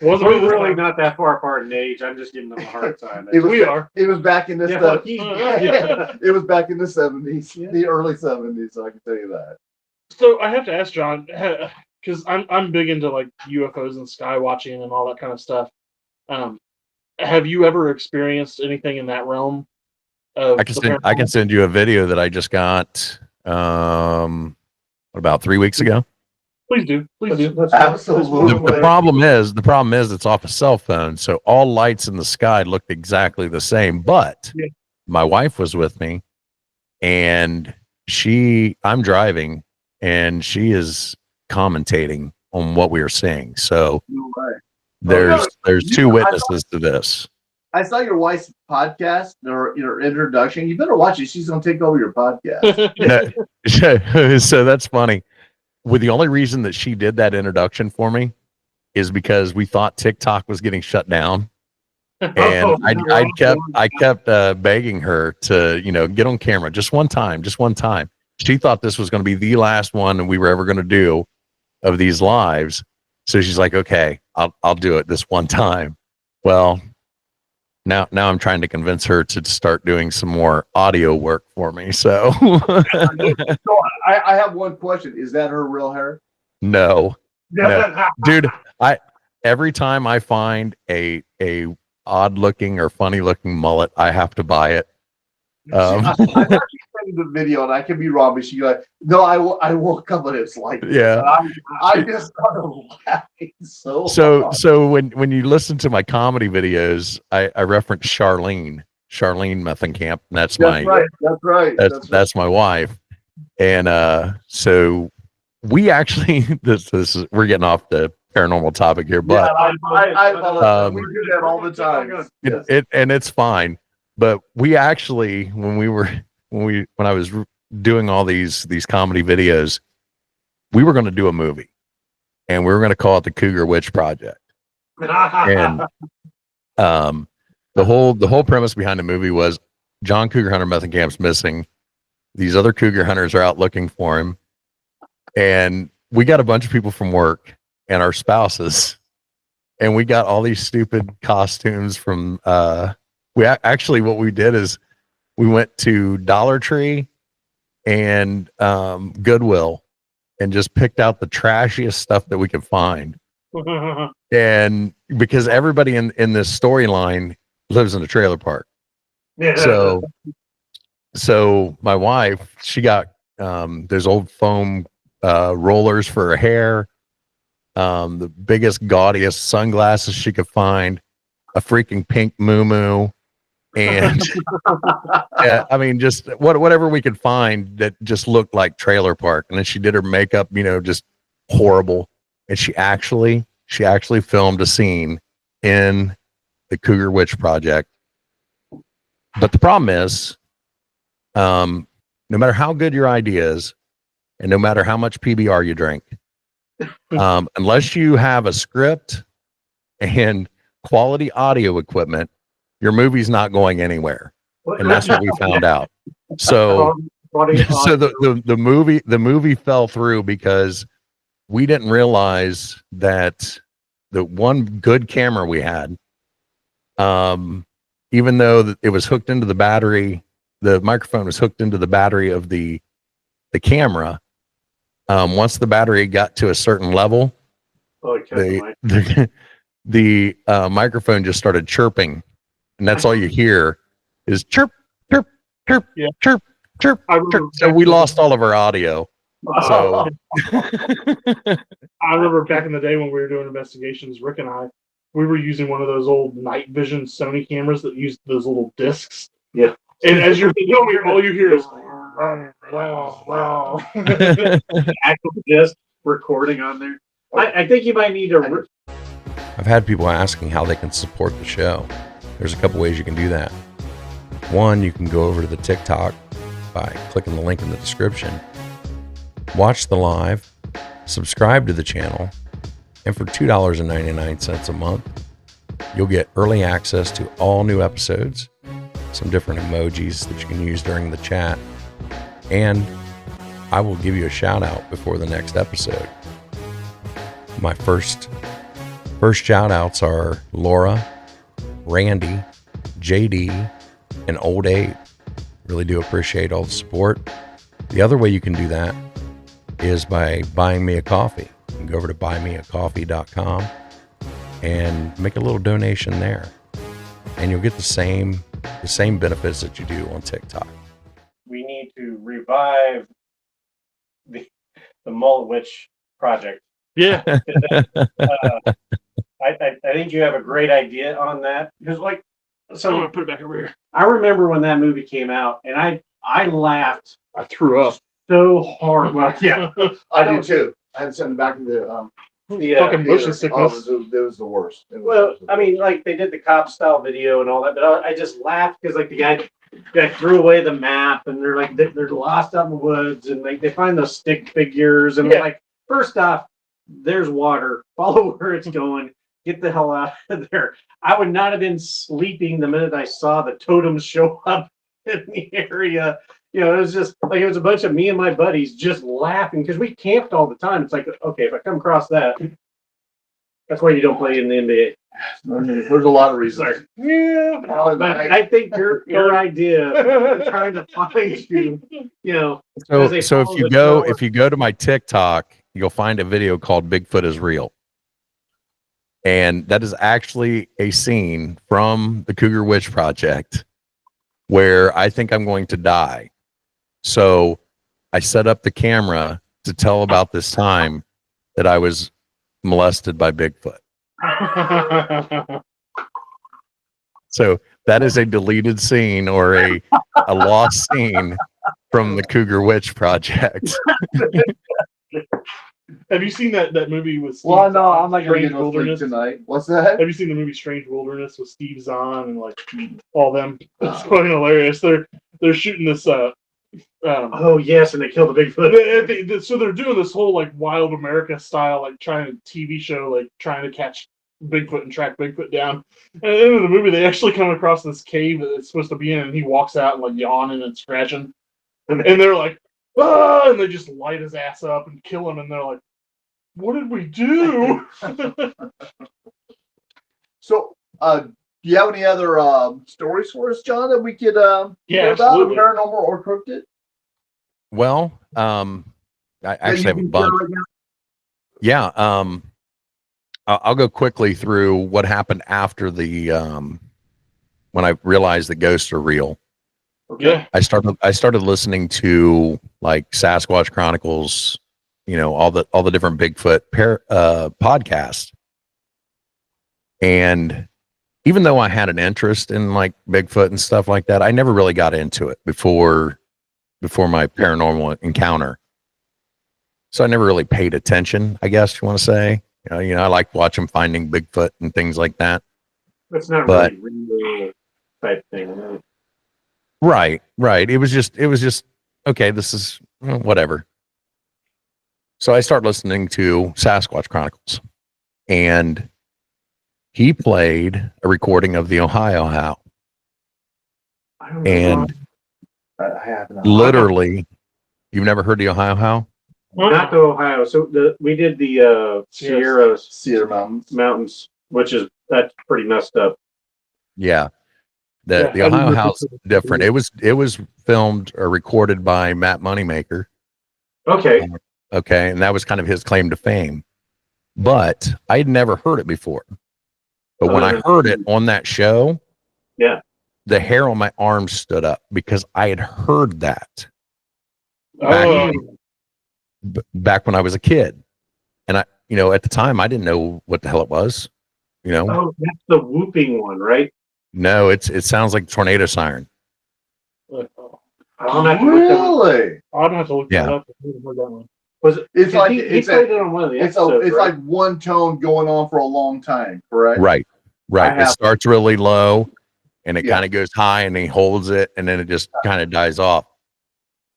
Wasn't We're we really not that far apart in age. I'm just giving them a hard time. We are. It was back in this. Yeah, well, It was back in the 70s, Yeah. the early 70s. So I can tell you that. So I have to ask John, because I'm big into like UFOs and sky watching and all that kind of stuff. Have you ever experienced anything in that realm? I can send you a video that I just got about 3 weeks ago. Please do. Absolutely. The problem is it's off a cell phone, so all lights in the sky looked exactly the same. But Yeah. my wife was with me, and I'm driving, and she is commentating on what we are seeing. So No way. there's two witnesses to this. I saw your wife's podcast, or your introduction. You better watch it. She's going to take over your podcast. No, so that's funny. The only reason that she did that introduction for me is because we thought TikTok was getting shut down, and I kept begging her to get on camera just one time. She thought this was going to be the last one we were ever going to do of these lives, so she's like, okay, I'll do it this one time. Well, now I'm trying to convince her to start doing some more audio work for me. So So I have one question. Is that her real hair? no, dude, every time I find a odd looking or funny looking mullet, I have to buy it. I thought you said watching the video, and I could be wrong, but she's like, "No, I woke up and it's like this." Yeah. And I just started laughing so hard. So when you listen to my comedy videos, I reference Charlene Mething Camp. And that's my right. That's right. that's my wife. And so we actually this is we're getting off the paranormal topic here, but I we do that all the time. and it's fine. But we actually when I was doing all these comedy videos, we were going to do a movie, and we were going to call it the Cougar Witch Project. And the whole premise behind the movie was John Cougar Hunter Methenkamp's missing. These other cougar hunters are out looking for him, and we got a bunch of people from work and our spouses, and we got all these stupid costumes from what we did is we went to Dollar Tree and Goodwill and just picked out the trashiest stuff that we could find. And because everybody in this storyline lives in a trailer park. Yeah. So my wife, she got there's old foam rollers for her hair, the biggest, gaudiest sunglasses she could find, a freaking pink moo, and yeah, I mean, just whatever we could find that just looked like trailer park. And then she did her makeup, just horrible. And she actually filmed a scene in the Cougar Witch Project. But the problem is, no matter how good your idea is, and no matter how much PBR you drink, unless you have a script and quality audio equipment, your movie's not going anywhere. And that's what we found out. So the movie fell through because we didn't realize that the one good camera we had, even though it was hooked into the battery, the microphone was hooked into the battery of the camera. Once the battery got to a certain level, the microphone just started chirping, and that's all you hear is chirp, chirp, chirp, yeah. chirp, chirp, chirp. So we lost all of our audio. So I remember back in the day when we were doing investigations, Rick and I, we were using one of those old night vision Sony cameras that used those little discs. Yeah. And as you're filming, all you hear is wow. Actual disc recording on there. I think you might need to. I've had people asking how they can support the show. There's a couple ways you can do that. One, you can go over to the TikTok by clicking the link in the description. Watch the live, subscribe to the channel, and for $2.99 a month, you'll get early access to all new episodes, some different emojis that you can use during the chat, and I will give you a shout out before the next episode. My first shout outs are Laura, Randy, JD, and Old Abe. Really do appreciate all the support. The other way you can do that is by buying me a coffee. You can go over to buymeacoffee.com and make a little donation there, and you'll get the same benefits that you do on TikTok. We need to revive the Mullet Witch Project. Yeah. I think you have a great idea on that, because I'm gonna put it back over here. I remember when that movie came out, and I laughed. I threw up So hard. Well, yeah, I do too. I had to send it back to the fucking motion sickness. It was the worst. Well, I mean, like they did the cop style video and all that, but I just laughed because like the guy threw away the map, and they're lost out in the woods, and they find those stick figures, and like, first off, there's water. Follow where it's going. Get the hell out of there. I would not have been sleeping the minute I saw the totems show up in the area. It was just like, it was a bunch of me and my buddies just laughing because we camped all the time. It's like, okay, if I come across that, that's why you don't play in the NBA. There's a lot of reasons. Yeah, but I think your idea trying to find So if you go to my TikTok, you'll find a video called Bigfoot is Real. And that is actually a scene from the Cougar Witch Project where I think I'm going to die. So I set up the camera to tell about this time that I was molested by Bigfoot. So that is a deleted scene or a lost scene from the Cougar Witch Project. Have you seen that movie with Steve Well, no, Zahn, I'm not gonna Strange get no sleep Wilderness? tonight. What's that? Have you seen the movie Strange Wilderness with Steve Zahn and like all them? It's quite hilarious. They're shooting this. Oh yes, and they killed the Bigfoot. So they're doing this whole like Wild America style, like trying to TV show, like trying to catch Bigfoot and track Bigfoot down. And at the end of the movie, they actually come across this cave that it's supposed to be in, and he walks out and like yawning and scratching, and they're like, ah, and they just light his ass up and kill him, and they're like, what did we do? So, do you have any other stories for us, John, that we could Yeah, hear about absolutely. paranormal or cryptid? Well, I actually have a bunch. Yeah. I'll go quickly through what happened after the when I realized that ghosts are real. Yeah. I started listening to like Sasquatch Chronicles, all the different Bigfoot podcasts. And even though I had an interest in like Bigfoot and stuff like that, I never really got into it before my paranormal encounter. So I never really paid attention, I guess you want to say. I like watching Finding Bigfoot and things like that. It's not But- really real type thing. Right. It was just okay, this is whatever. So I start listening to Sasquatch Chronicles, and he played a recording of the Ohio Howl. I don't know. And I haven't. literally, you've never heard the Ohio Howl? Not to Ohio. So we did the Sierra Cedar Mountains. Mountains, that's pretty messed up. Yeah. The Yeah, I Ohio remember Howl's this. different. It was filmed or recorded by Matt Moneymaker. Okay. Okay, and that was kind of his claim to fame. But I'd never heard it before. But when I heard it on that show, Yeah. the hair on my arm stood up because I had heard that Oh, back when I was a kid. And I, at the time I didn't know what the hell it was. Oh, that's the whooping one, right? No, it sounds like tornado siren. I don't have to look that one. Really? I'd have to look Yeah. that up. I haven't heard that one. Was it? It's like he it's played a, it on one of the it's episodes. it's right? like one tone going on for a long time, correct? Right. I It have- starts really low and it Yeah. kind of goes high and he holds it and then it just kind of dies off.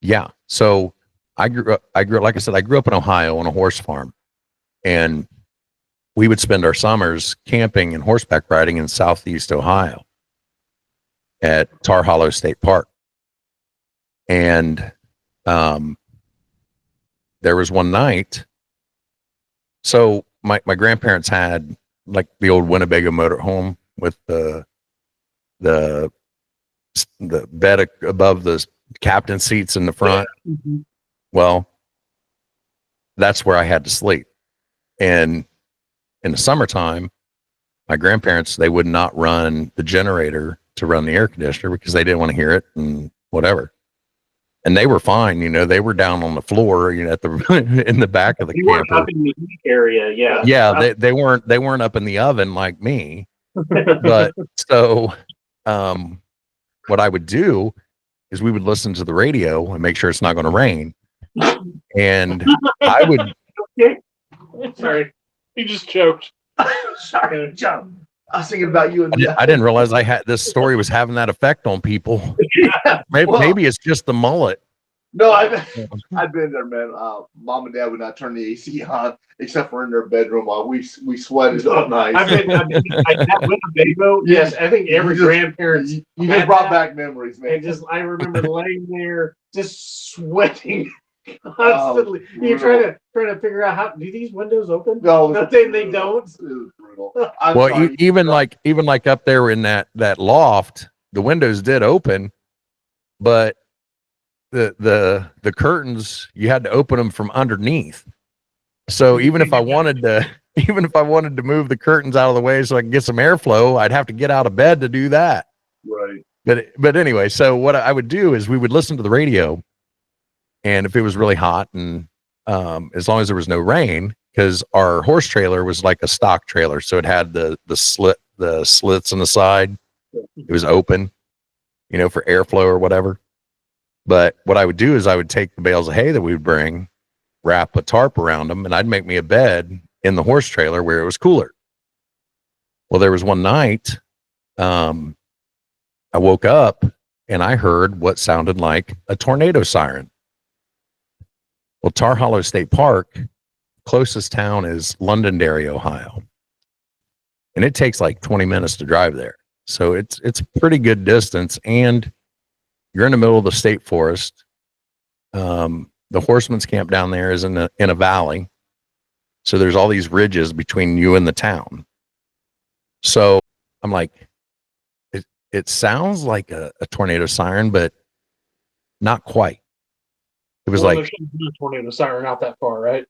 Yeah. So I grew up, like I said, I grew up in Ohio on a horse farm, and we would spend our summers camping and horseback riding in Southeast Ohio at Tar Hollow State Park. And there was one night. So my grandparents had like the old Winnebago motorhome with the bed above the captain seats in the front. Mm-hmm. Well, that's where I had to sleep. And in the summertime, my grandparents, they would not run the generator to run the air conditioner because they didn't want to hear it and whatever. And they were fine, they were down on the floor, at the in the back of the You weren't camper. up in the heat area, yeah. Yeah, they weren't up in the oven like me. But so what I would do is we would listen to the radio and make sure it's not going to rain. And I would Sorry, he just choked. Sorry, John. I was thinking about you and I didn't realize this story was having that effect on people. Maybe, Well- maybe it's just the mullet. No, I've been there, man. Mom and Dad would not turn the AC on except for in their bedroom while we sweated all night. I've been that Winnebago. Yes, I think every You just- grandparent's You just had brought that. back memories, man. And I remember laying there just sweating constantly. You're brutal. trying to figure out how do these windows open? No, Nothing, they don't. It was brutal. I'm Well, sorry. even like up there in that loft, the windows did open, but the curtains, you had to open them from underneath. So even if I wanted to move the curtains out of the way so I can get some airflow, I'd have to get out of bed to do that. Right. But anyway, so what I would do is we would listen to the radio, And if it was really hot, and as long as there was no rain, because our horse trailer was like a stock trailer, so it had the slits on the side. It was open, for airflow or whatever. But what I would do is I would take the bales of hay that we would bring, wrap a tarp around them, and I'd make me a bed in the horse trailer where it was cooler. Well, there was one night, I woke up and I heard what sounded like a tornado siren. Well, Tar Hollow State Park, closest town is Londonderry, Ohio. And it takes like 20 minutes to drive there. So it's a pretty good distance, and you're in the middle of the state forest. The horseman's camp down there is in a valley. So there's all these ridges between you and the town. So I'm like, it sounds like a tornado siren, but not quite. It was There like shouldn't be a tornado siren out that far, right?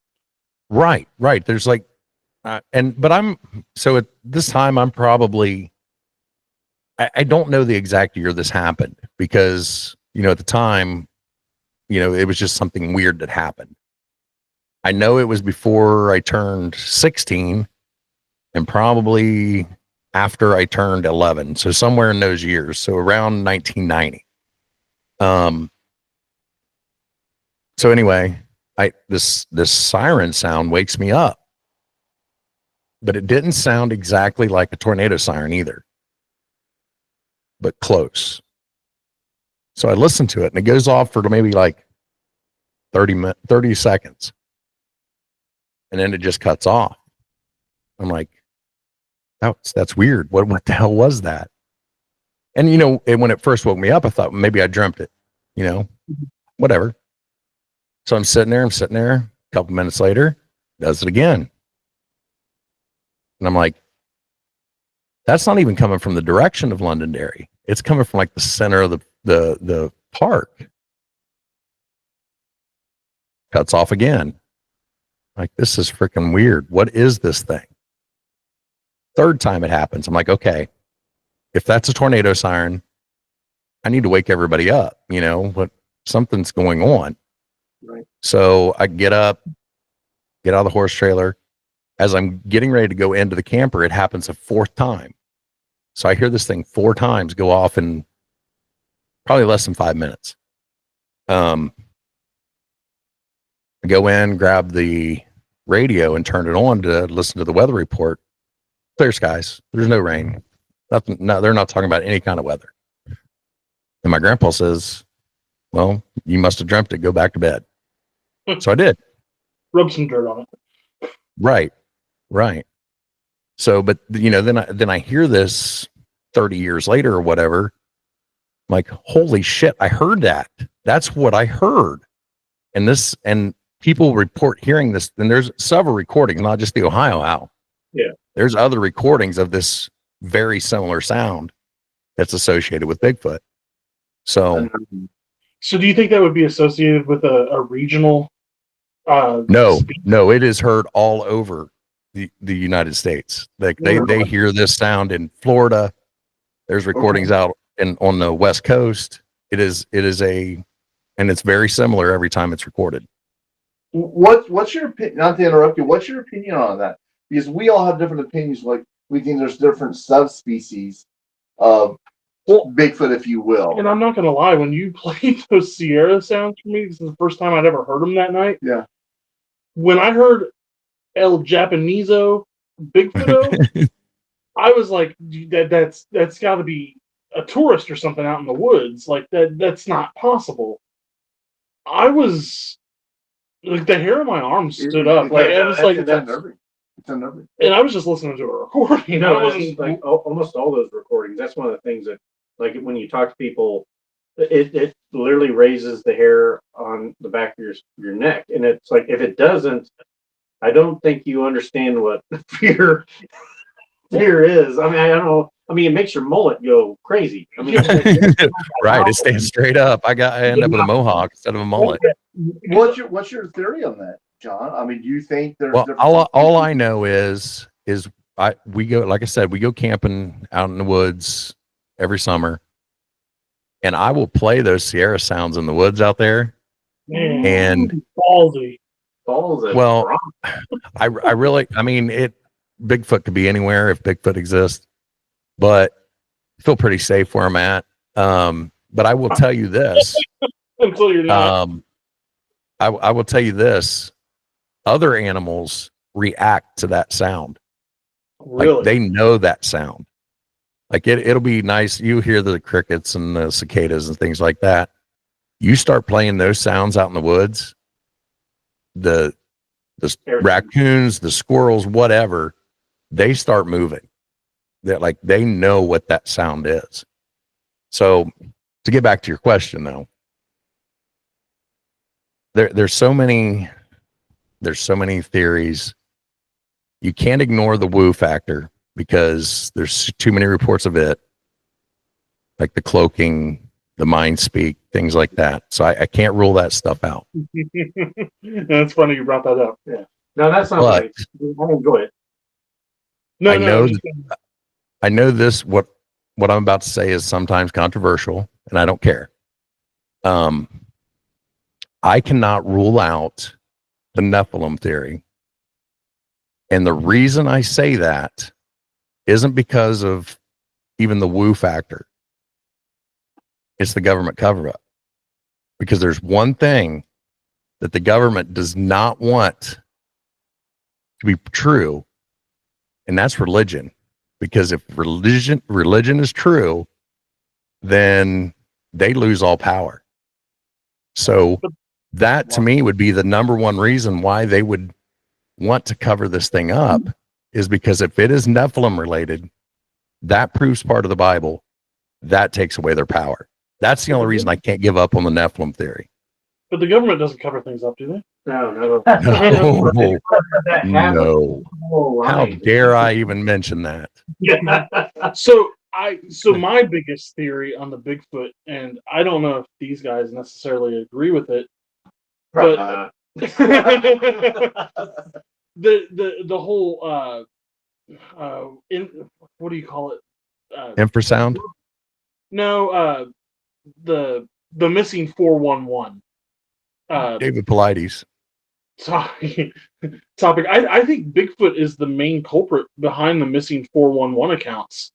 right. There's like, but I'm, so at this time I'm probably, I don't know the exact year this happened, because, at the time, it was just something weird that happened. I know it was before I turned 16 and probably after I turned 11. So somewhere in those years. So around 1990. So anyway, this siren sound wakes me up, but it didn't sound exactly like a tornado siren either, but close. So I listened to it, and it goes off for maybe like 30 seconds. And then it just cuts off. I'm like, that's weird. What the hell was that? And, when it first woke me up, I thought maybe I dreamt it, whatever. So I'm sitting there. A couple minutes later, does it again. And I'm like, that's not even coming from the direction of Londonderry. It's coming from like the center of the park. Cuts off again. Like, this is freaking weird. What is this thing? Third time it happens, I'm like, okay, if that's a tornado siren, I need to wake everybody up. What, something's going on. Right. So I get up, get out of the horse trailer. As I'm getting ready to go into the camper, it happens a fourth time. So I hear this thing 4 times go off in probably less than 5 minutes. I go in, grab the radio and turn it on to listen to the weather report. Clear skies. There's no rain. Nothing. No, they're not talking about any kind of weather. And my grandpa says, well, you must have dreamt it. Go back to bed. So I did. Rub some dirt on it. Right. So, but then I hear this 30 years later or whatever. I'm like, holy shit, I heard that. That's what I heard. And people report hearing this, and there's several recordings, not just the Ohio owl. Yeah. There's other recordings of this very similar sound that's associated with Bigfoot. So do you think that would be associated with a regional? No, it is heard all over the United States. Like they hear this sound in Florida. There's recordings out on the West Coast. It is and it's very similar every time it's recorded. What's your opinion? Not to interrupt you. What's your opinion on that? Because we all have different opinions. Like, we think there's different subspecies of Bigfoot, if you will. And I'm not gonna lie, when you played those Sierra sounds for me, this is the first time I'd ever heard them that night. Yeah. When I heard El Japanizo Bigfooto, I was like, that's got to be a tourist or something out in the woods. Like that's not possible. I was like, the hair on my arm stood up. Like I was like, it's unnerving. And I was just listening to a recording. I wasn't like almost all those recordings. That's one of the things that, like, when you talk to people, it literally raises the hair on the back of your neck, and it's like, if it doesn't, I don't think you understand what fear is. I mean, I don't know. I mean, it makes your mullet go crazy. I mean, right? It stands straight up. I end up with a mohawk instead of a mullet. What's your theory on that, John? I mean, do you think there's all I know is we go camping out in the woods every summer, and I will play those Sierra sounds in the woods out there, Man, And ballsy. Balls and well, rock. I really, I mean, Bigfoot could be anywhere if Bigfoot exists, but I feel pretty safe where I'm at. But I will tell you this. Until you're not. I will tell you this. Other animals react to that sound. Really? Like they know that sound. Like it'll be nice. You hear the crickets and the cicadas and things like that. You start playing those sounds out in the woods, the raccoons, the squirrels, whatever, they start moving. They know what that sound is. So to get back to your question though, there's so many theories. You can't ignore the woo factor because there's too many reports of it, like the cloaking, the mind speak, things like that. So I can't rule that stuff out. That's funny you brought that up. Yeah. No, that's not But- right. I enjoy it. No, I know just- I know this, what I'm about to say is sometimes controversial, and I don't care. I cannot rule out the Nephilim theory. And the reason I say that isn't because of even the woo factor. It's the government cover up. Because there's one thing that the government does not want to be true, and that's religion. Because if religion is true, then they lose all power. So that to me would be the number one reason why they would want to cover this thing up, is because if it is Nephilim related, that proves part of the Bible, that takes away their power. That's the only reason I can't give up on the Nephilim theory. But the government doesn't cover things up, do they? No. No, That happens. no. All How right. dare I even mention that? So my biggest theory on the Bigfoot, and I don't know if these guys necessarily agree with it, but the whole what do you call it? Infrasound? No, the missing 411. David Paulides. Topic. I think Bigfoot is the main culprit behind the missing 411 accounts.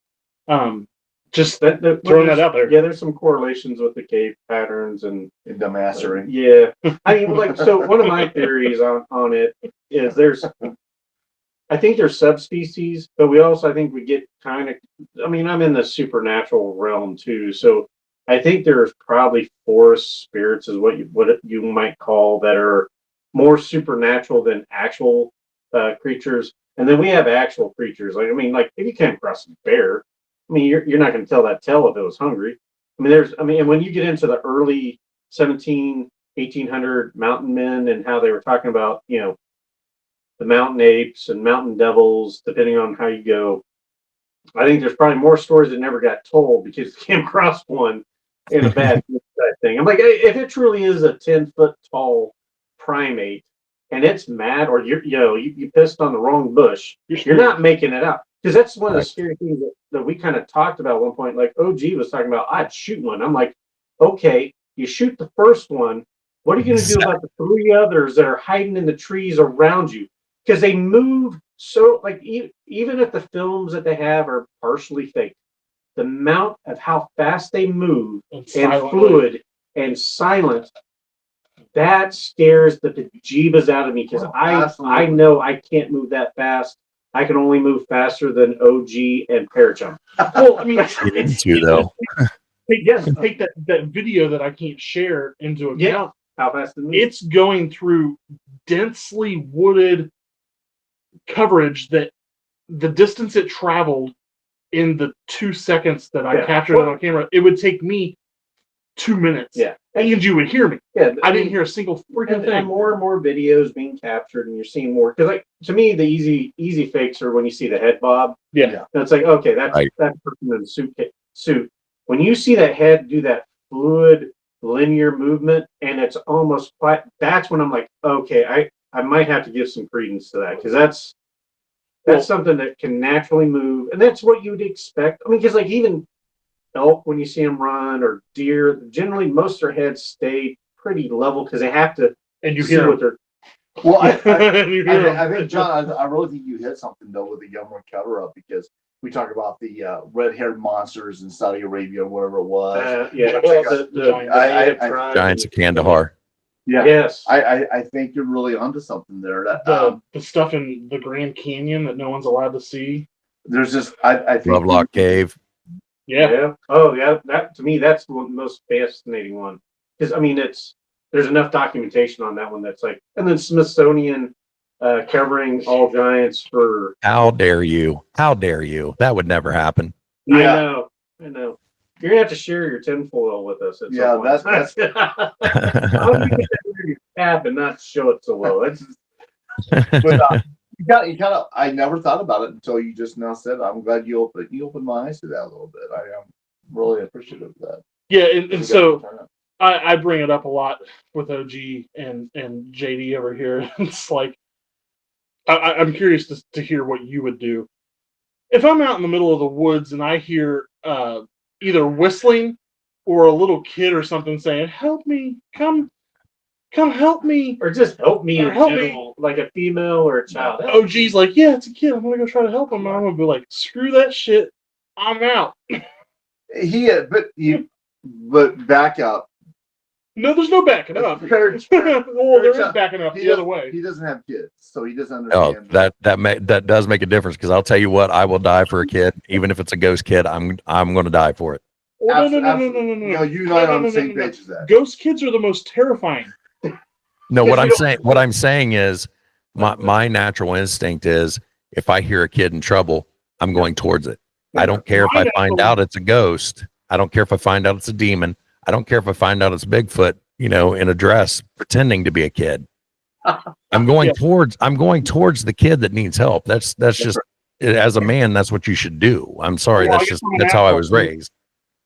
Just throwing that out there. Yeah, there's some correlations with the cave patterns and The mastering. yeah. I mean, like, so one of my theories on it is I think there's subspecies, but we also, I think we get kind of, I mean, I'm in the supernatural realm too. So I think there's probably forest spirits is what you might call, that are more supernatural than actual creatures. And then we have actual creatures. Like, I mean, like if you came across a bear, I mean, you're not going to tell that tale if it was hungry. I mean, and when you get into the early 1800 mountain men and how they were talking about, the mountain apes and mountain devils, depending on how you go, I think there's probably more stories that never got told because you came across one in a bad type thing. I'm like, if it truly is a 10-foot tall primate and it's mad, or you pissed on the wrong bush, you're not making it out. Because that's one of the scary things that we kind of talked about at one point. Like OG was talking about, I'd shoot one. I'm like, okay, you shoot the first one. What are you going to do about the 3 others that are hiding in the trees around you? Because they move so, like, even if the films that they have are partially fake, the amount of how fast they move and fluid and silent, that scares the bejeebas out of me. Because I know I can't move that fast. I can only move faster than OG and Parachum. Well, I mean, though. Take that video that I can't share into account. Yeah. How fast it moves. It's going through densely wooded coverage that the distance it traveled in the 2 seconds that I captured it on camera, it would take me 2 minutes. Yeah. And you would hear me. Yeah. I didn't hear a single freaking thing. And more and more videos being captured, and you're seeing more. Because, like, to me, the easy fakes are when you see the head bob. Yeah. And it's like, okay, that's that person in the suit. When you see that head do that fluid, linear movement, and it's almost flat, that's when I'm like, okay, I might have to give some credence to that, because that's something that can naturally move, and that's what you would expect. I mean, because like even elk, when you see them run, or deer, generally most of their heads stay pretty level because they have to And you see hear what them. they're. Well, And you hear I them. think, John, I really think you hit something though with the Yummer cover up because we talk about the red-haired monsters in Saudi Arabia or wherever it was. Yeah, Giants of Kandahar. Yeah. Yes. I think you're really onto something there. That, The stuff in the Grand Canyon that no one's allowed to see. there's just I think Lovelock Cave. Yeah. Oh, yeah. That to me, that's the most fascinating one because I mean, there's enough documentation on that one that's like, and then Smithsonian covering all giants for. How dare you? How dare you? That would never happen. I know. You're gonna have to share your tinfoil with us. At some point. that's How do you get that under your cap and not show it so well? That's but, you kind of I never thought about it until you just now said it. I'm glad you opened my eyes to that a little bit. I am really appreciative of that. Yeah, and so I bring it up a lot with OG and JD over here. It's like I'm curious to hear what you would do if I'm out in the middle of the woods and I hear either whistling or a little kid or something saying, "Help me! Come help me!" or just help me Or in help me. general, like a female or a child. OG's like, "Yeah, it's a kid. I'm gonna go try to help him." I'm gonna be like, "Screw that shit. I'm out." But back up. No, there's no backing up. Well, there is backing up the other way. He doesn't have kids, so he doesn't Oh, understand. that does make a difference because I'll tell you what, I will die for a kid, even if it's a ghost kid. I'm going to die for it. Oh, no. No, you and I are on the same page as that. Ghost kids are the most terrifying. No, what I'm saying is, my natural instinct is if I hear a kid in trouble, I'm going towards it. I don't care if I find out it's a ghost. I don't care if I find out it's a demon. I don't care if I find out it's Bigfoot, in a dress pretending to be a kid. I'm going towards the kid that needs help. That's just, as a man, that's what you should do. I'm sorry. Well, That's how I was raised.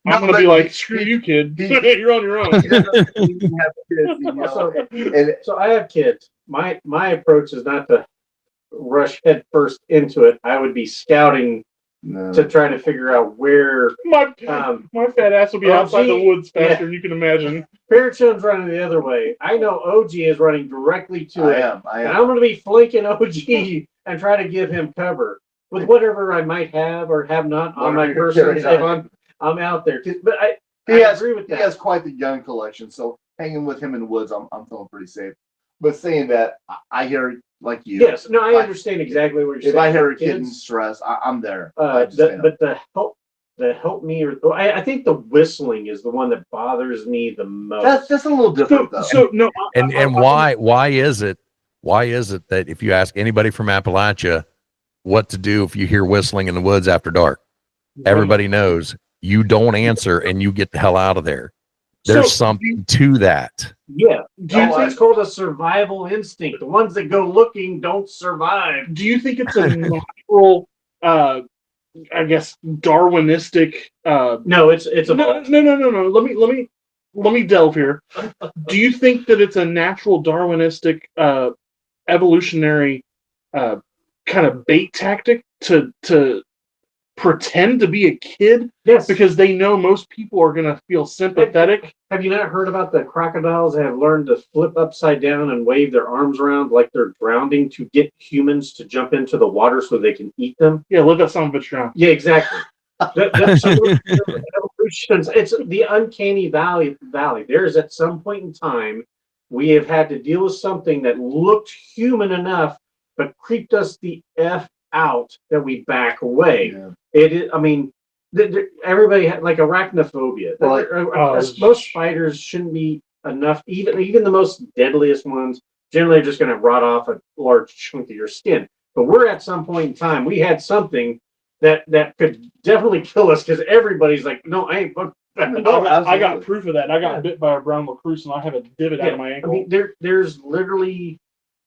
I'm going to be like, screw you, kid. You're on your own. He doesn't have kids, So I have kids. My approach is not to rush head first into it. I would be scouting to try to figure out where My fat ass will be outside the woods faster than you can imagine. Parachut's running the other way. I know OG is running directly to it. I And am. I'm going to be flanking OG and try to give him cover with whatever I might have or have not on my person if I'm out there. But I agree with that. He has quite the gun collection, so hanging with him in the woods, I'm feeling pretty safe. But saying that, I hear like you. Yes, no, I understand exactly what you're saying. If I hear a kid in stress, I'm there. But the help me, or I think the whistling is the one that bothers me the most. That's a little different though. So no, And why is it that if you ask anybody from Appalachia what to do if you hear whistling in the woods after dark, everybody knows you don't answer and you get the hell out of there. There's something to that. Yeah, it's called a survival instinct. The ones that go looking don't survive. do you think it's a natural, I guess, Darwinistic? No, it's a No. Let me delve here. Do you think that it's a natural Darwinistic, evolutionary, kind of bait tactic to pretend to be a kid? Yes, Because they know most people are going to feel sympathetic. have you not heard about the crocodiles that have learned to flip upside down and wave their arms around like they're drowning to get humans to jump into the water so they can eat them? Yeah, let that son of a bitch drown. Yeah, exactly. That's evolution. It's the uncanny valley. There's at some point in time we have had to deal with something that looked human enough but creeped us the F out that we back away. Yeah. It is, I mean, everybody had like arachnophobia. Most spiders shouldn't be enough. Even the most deadliest ones generally are just going to rot off a large chunk of your skin. But we're at some point in time we had something that could definitely kill us because everybody's like, no, I ain't. I got proof of that. I got bit by a brown recluse and I have a divot out of my ankle. I mean, there's literally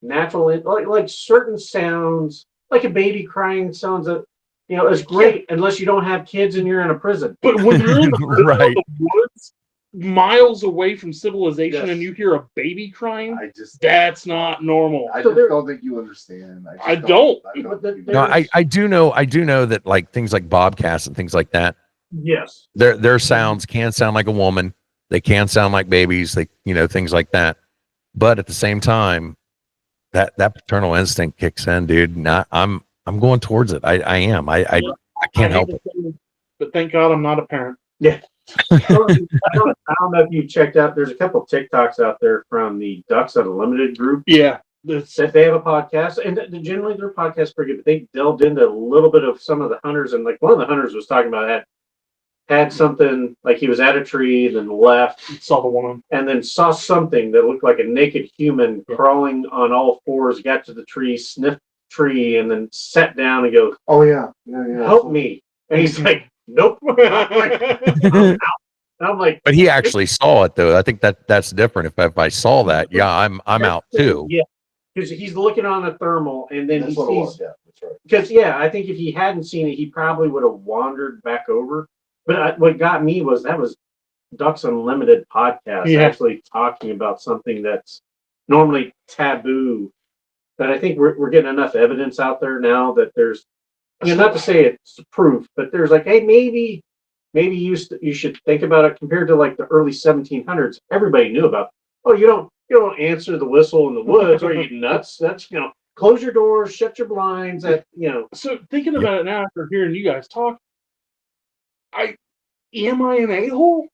natural, like certain sounds, like a baby crying sounds that, is great unless you don't have kids and you're in a prison. But when you're in the middle of Right. the woods, miles away from civilization, Yes. and you hear a baby crying, I just that's not normal. I So just don't think you understand. I don't. No, I do know that like things like bobcats and things like that, Yes. their sounds can sound like a woman, They can sound like babies, things like that. But at the same time, that paternal instinct kicks in, dude. And I'm going towards it. I am. I can't help it. But thank God I'm not a parent. Yeah. I don't know if you checked out. There's a couple of TikToks out there from the Ducks Unlimited group. Yeah. That they have a podcast, and generally their podcast pretty good. But they delved into a little bit of some of the hunters, and like one of the hunters was talking about had something like he was at a tree, then left, saw the woman, and then saw something that looked like a naked human crawling on all fours. Got to the tree, sniffed the tree, and then sat down and goes, Oh yeah. help me. And he's like, nope. I'm out. And I'm like, but he actually saw it though. I think that's different. If I saw that, yeah, I'm out too. Yeah, because he's looking on a thermal, and then That's he what it sees. was. Yeah, that's right. Because I think if he hadn't seen it, he probably would have wandered back over. But what got me was that was Ducks Unlimited podcast actually talking about something that's normally taboo. But I think we're getting enough evidence out there now that there's, not to say it's proof, but there's like, hey, maybe you should think about it compared to like the early 1700s. Everybody knew about. Oh, you don't answer the whistle in the woods. Are you nuts? That's close your doors, shut your blinds. So thinking about it now after hearing you guys talk, am I an a-hole?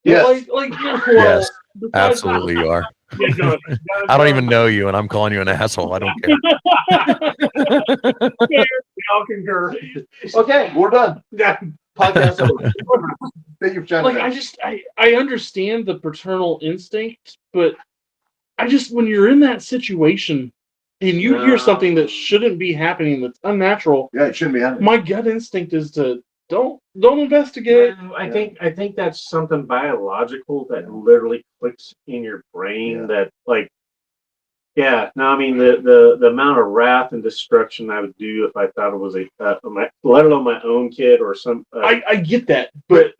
Yes. Yes, absolutely you are. I don't even know you, and I'm calling you an asshole. I don't care. I'll concur. Okay, we're done. Podcast over. Thank you for chiming in. I understand the paternal instinct, but when you're in that situation and you hear something that shouldn't be happening, that's unnatural. Yeah, it shouldn't be happening. My gut instinct is to don't investigate. I think that's something biological that literally clicks in your brain. That like, I mean the amount of wrath and destruction I would do if I thought it was let alone my own kid or some. I get that, but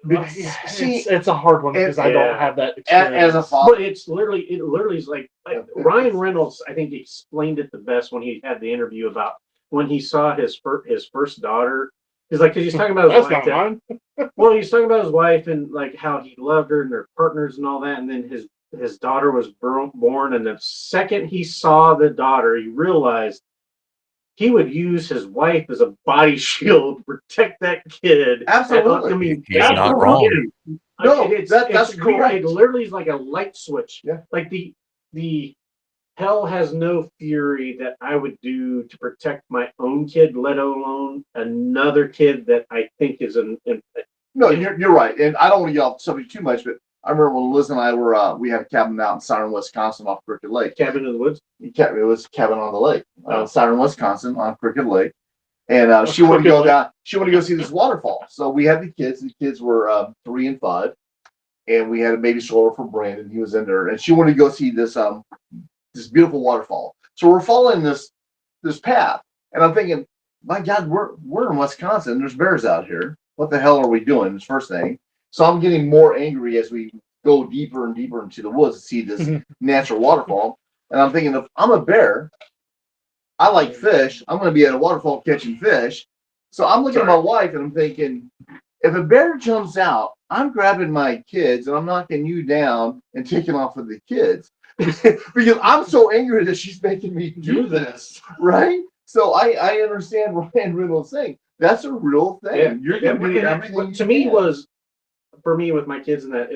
see, it's a hard one because I don't have that experience. As a father. But it literally is like Ryan Reynolds. I think explained it the best when he had the interview about when he saw his first daughter. Because he's talking about his wife. Well, he's talking about his wife and like how he loved her and their partners and all that. And then his daughter was born, and the second he saw the daughter, he realized he would use his wife as a body shield to protect that kid. Absolutely. I mean, he's not wrong. No, that's weird. correct. It literally is like a light switch. Yeah. Like the hell has no fury that I would do to protect my own kid, let alone another kid that I think is No, you're right, and I don't want to get off the subject too much, but I remember when Liz and I were we had a cabin out in Siren, Wisconsin, off Crooked Lake. Cabin in the woods. It was cabin on the lake, Siren, Wisconsin, on Crooked Lake, and she wanted to go down. She wanted to go see this waterfall. So we had the kids. The kids were 3 and 5, and we had a baby stroller for Brandon. He was in there, and she wanted to go see this beautiful waterfall. So we're following this path, and I'm thinking, my God, we're in Wisconsin. There's bears out here. What the hell are we doing? This first thing. So I'm getting more angry as we go deeper and deeper into the woods to see this natural waterfall. And I'm thinking, if I'm a bear, I like fish. I'm going to be at a waterfall catching fish. So I'm looking at my wife and I'm thinking, if a bear jumps out, I'm grabbing my kids and I'm knocking you down and taking off with the kids. Because I'm so angry that she's making me do this, right? So I understand Ryan Reynolds saying that's a real thing. Yeah. You're going to do everything. To me, for me with my kids and that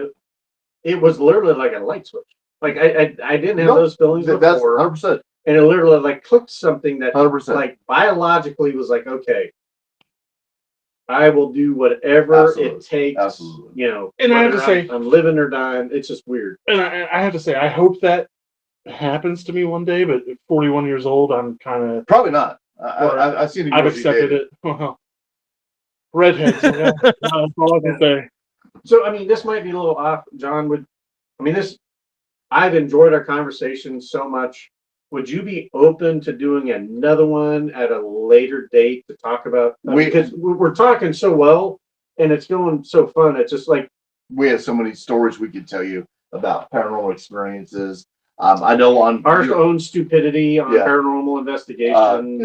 it was literally like a light switch. Like I didn't have those feelings before. That's 100%. And it literally like clicked something that 100%. like biologically was like, okay, I will do whatever it takes. Absolutely. And I have to say, I'm living or dying. It's just weird. And I have to say, I hope that happens to me one day. But at 41 years old, I'm kind of probably not. I've seen. I've accepted it. Well, redheads. Yeah, that's all I can say. So I mean, this might be a little off. John I've enjoyed our conversation so much. Would you be open to doing another one at a later date to talk about? Because we're talking so well and it's going so fun. It's just like we have so many stories we could tell you about paranormal experiences, I know on Our own stupidity on Yeah. paranormal investigation.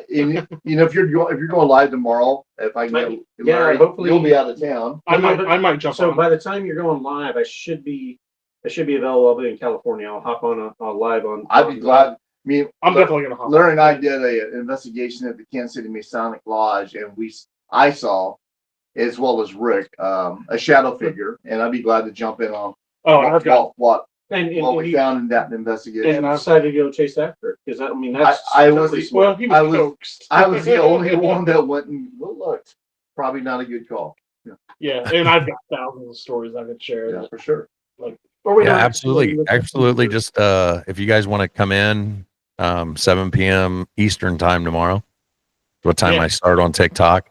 if you're going live tomorrow, if I can get Larry, hopefully you'll be out of town. I might jump So on. by the time you're going live, I should be available. I'll be in California. I'll hop on a live on. I'd be glad. I'm definitely gonna hop on. Larry and I did an investigation at the Kansas City Masonic Lodge, and I saw, as well as Rick, a shadow figure, and I'd be glad to jump in on what we found in that investigation. And I decided to go chase after it because that's he was coaxed. I was the only one that went and looked. Probably not a good call. Yeah, and I've got thousands of stories I could share. Yeah, for sure. Yeah, absolutely. Just if you guys want to come in, 7 p.m. Eastern time tomorrow. What time I start on TikTok.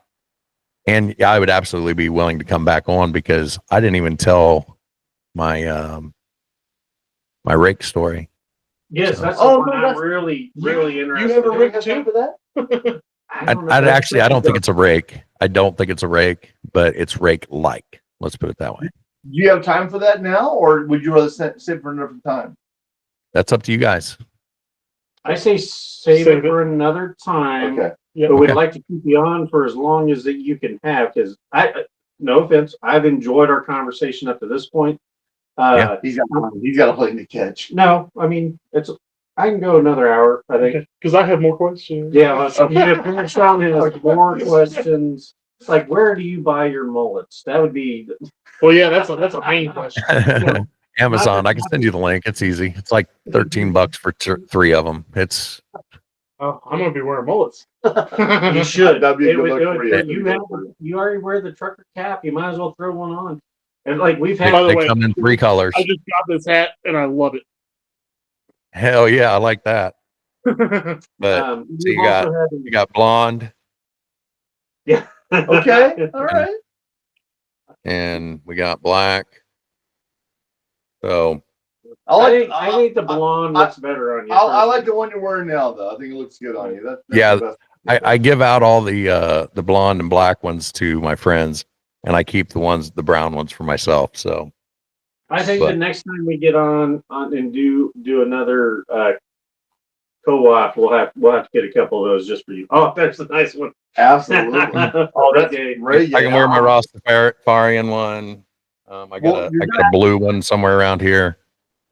And I would absolutely be willing to come back on because I didn't even tell my my rake story. Yes, that's I'm really interested. You have a rake too for that? I don't think it's a rake. I don't think it's a rake, but it's rake-like. Let's put it that way. Do you have time for that now, or would you rather sit for another time? That's up to you guys. I say save it for another time. Okay. But we'd like to keep you on for as long as that you can have, because no offense, I've enjoyed our conversation up to this point. He's got a plane to catch. No, I mean I can go another hour, I think. Because I have more questions. Yeah, if Sean has more questions, like where do you buy your mullets? That would be. Well, yeah, that's a main question. Amazon. I can send you the link. It's easy. It's like $13 for 3 of them. It's. Oh, I'm gonna be wearing mullets. You should. That'd be a good look for you. You already wear the trucker cap. You might as well throw one on. And like we've had. By the way, come in 3 colors. I just got this hat and I love it. Hell yeah, I like that. But so you got blonde. Yeah. Okay. All right. And we got black. So I think the blonde looks better on you. I like the one you're wearing now, though. I think it looks good on you. That's I give out all the blonde and black ones to my friends, and I keep the brown ones for myself. So I think the next time we get on and do another co-op, we'll have to get a couple of those just for you. Oh, that's a nice one. Absolutely. Oh, that's great. I can wear my Rastafarian one. I got a blue one somewhere around here.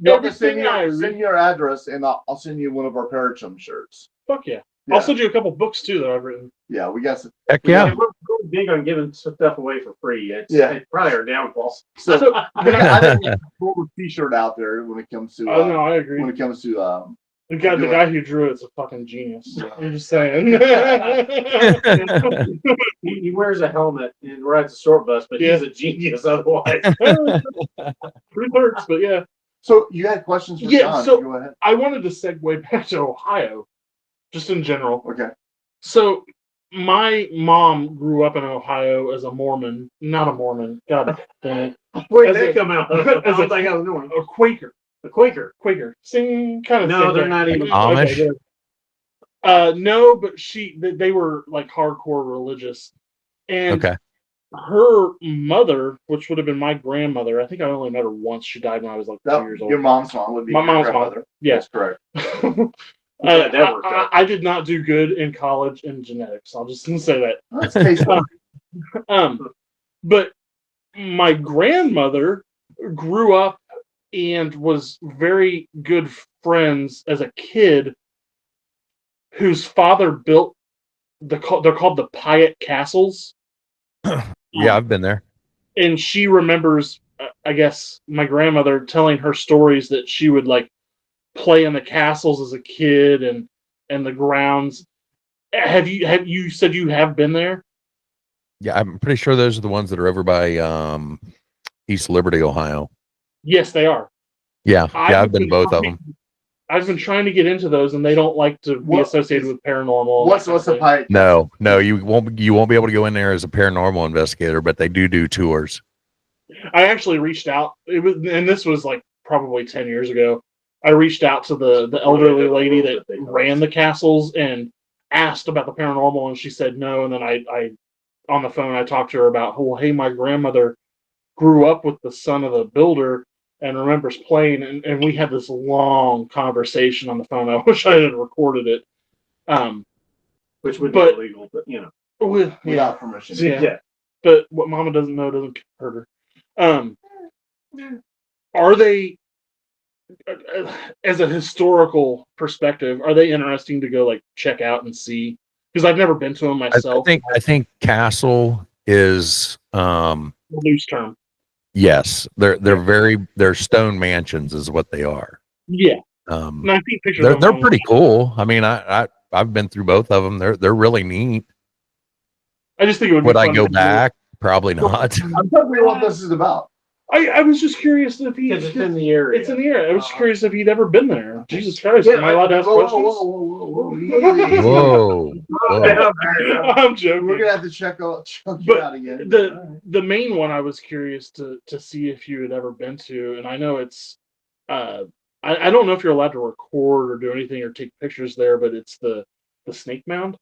Send your address, and I'll send you one of our Parachum shirts. Fuck yeah. I'll send you a couple books too that I've written. Yeah, we got some. Heck yeah. We're big on giving stuff away for free. It's probably our downfall. So I think we pull a t-shirt out there when it comes to. Oh no, I agree. When it comes to the guy who drew it's a fucking genius. I'm just saying. He wears a helmet and rides a short bus, but he's a genius otherwise. 3/3, but yeah. So you had questions for John? So go ahead. I wanted to segue back to Ohio, just in general. Okay. So my mom grew up in Ohio as a Mormon, not a Mormon. God dang it. Where did they come out? As a Quaker. A Quaker. Same kind of. No, they're not even Amish. No, but they were like hardcore religious, and her mother, which would have been my grandmother, I think I only met her once. She died when I was like 2 years old. Your mom's mom would be my mom's grandmother. mom. Yes, correct. I did not do good in college in genetics. I'll just say that. That's tasteful. But my grandmother grew up and was very good friends as a kid whose father built they're called the Pyatt Castles. Yeah, I've been there. And she remembers, I guess, my grandmother telling her stories that she would like play in the castles as a kid and the grounds. Have you said you have been there? Yeah, I'm pretty sure those are the ones that are over by East Liberty, Ohio. Yes, they are. Yeah, I've been to both of them. I've been trying to get into those, and they don't like to be associated with paranormal. What's the pipe? No, you won't be able to go in there as a paranormal investigator, but they do tours. I actually reached out. And this was like probably 10 years ago. I reached out to the elderly lady that ran the castles and asked about the paranormal, and she said no. And then I on the phone I talked to her about, well, hey, my grandmother grew up with the son of the builder, and remembers playing, and we had this long conversation on the phone. I wish I had recorded it. Which would But- be illegal, but you know. Without permission. Yeah. But what Mama doesn't know doesn't hurt her. Are they, as a historical perspective, are they interesting to go like check out and see? Because I've never been to them myself. I think Castle is Loose term. yes, they're stone mansions is what they are. Yeah. And I see pictures. They're pretty cool. I mean, I've been through both of them. They're really neat. I just think it would. Would be I fun go to do. back? Probably not. I'm telling you what this is about. I was just curious if he. Because it's in the area. It's in the area. I was just curious if he'd ever been there. Jesus Christ! Am I allowed to ask questions? Whoa. I'm joking. We're gonna have to check you But out again. The main one I was curious to see if you had ever been to, and I know it's I don't know if you're allowed to record or do anything or take pictures there, but it's the Snake Mound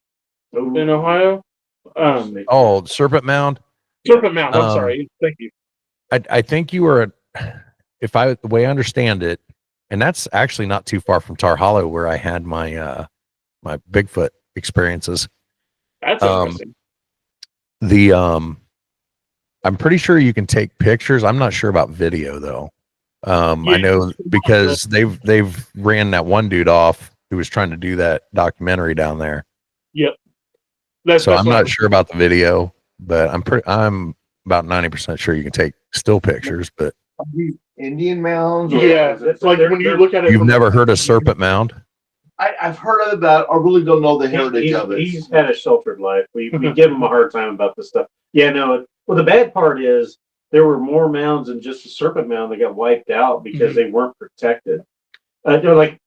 in Ohio. Oh, Serpent Mound. Serpent Mound. I'm sorry. Thank you. I think you were, the way I understand it, and that's actually not too far from Tar Hollow where I had my my Bigfoot experiences. That's interesting. I'm pretty sure you can take pictures. I'm not sure about video though. I know because they've ran that one dude off who was trying to do that documentary down there. Yep. So I'm not sure about the video, but I'm about 90% sure you can take still pictures. But Indian mounds. Or Yeah, it's like when you look at it. you've from- never heard of Serpent Mound? I've heard of that. I really don't know the heritage of it. He's had a sheltered life. We give him a hard time about this stuff. Yeah, no. Well, the bad part is there were more mounds than just the Serpent Mound that got wiped out because they weren't protected. They're like,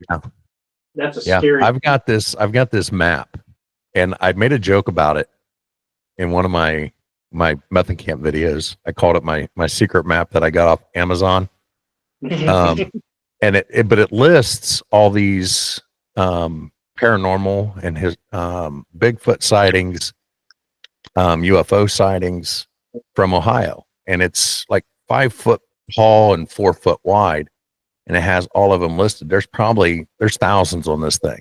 that's a scary. I've got this map, and I made a joke about it in one of my method camp videos. I called it my secret map that I got off Amazon. And it lists all these paranormal and his Bigfoot sightings, UFO sightings from Ohio, and it's like 5 foot tall and 4 foot wide, and it has all of them listed. There's thousands on this thing,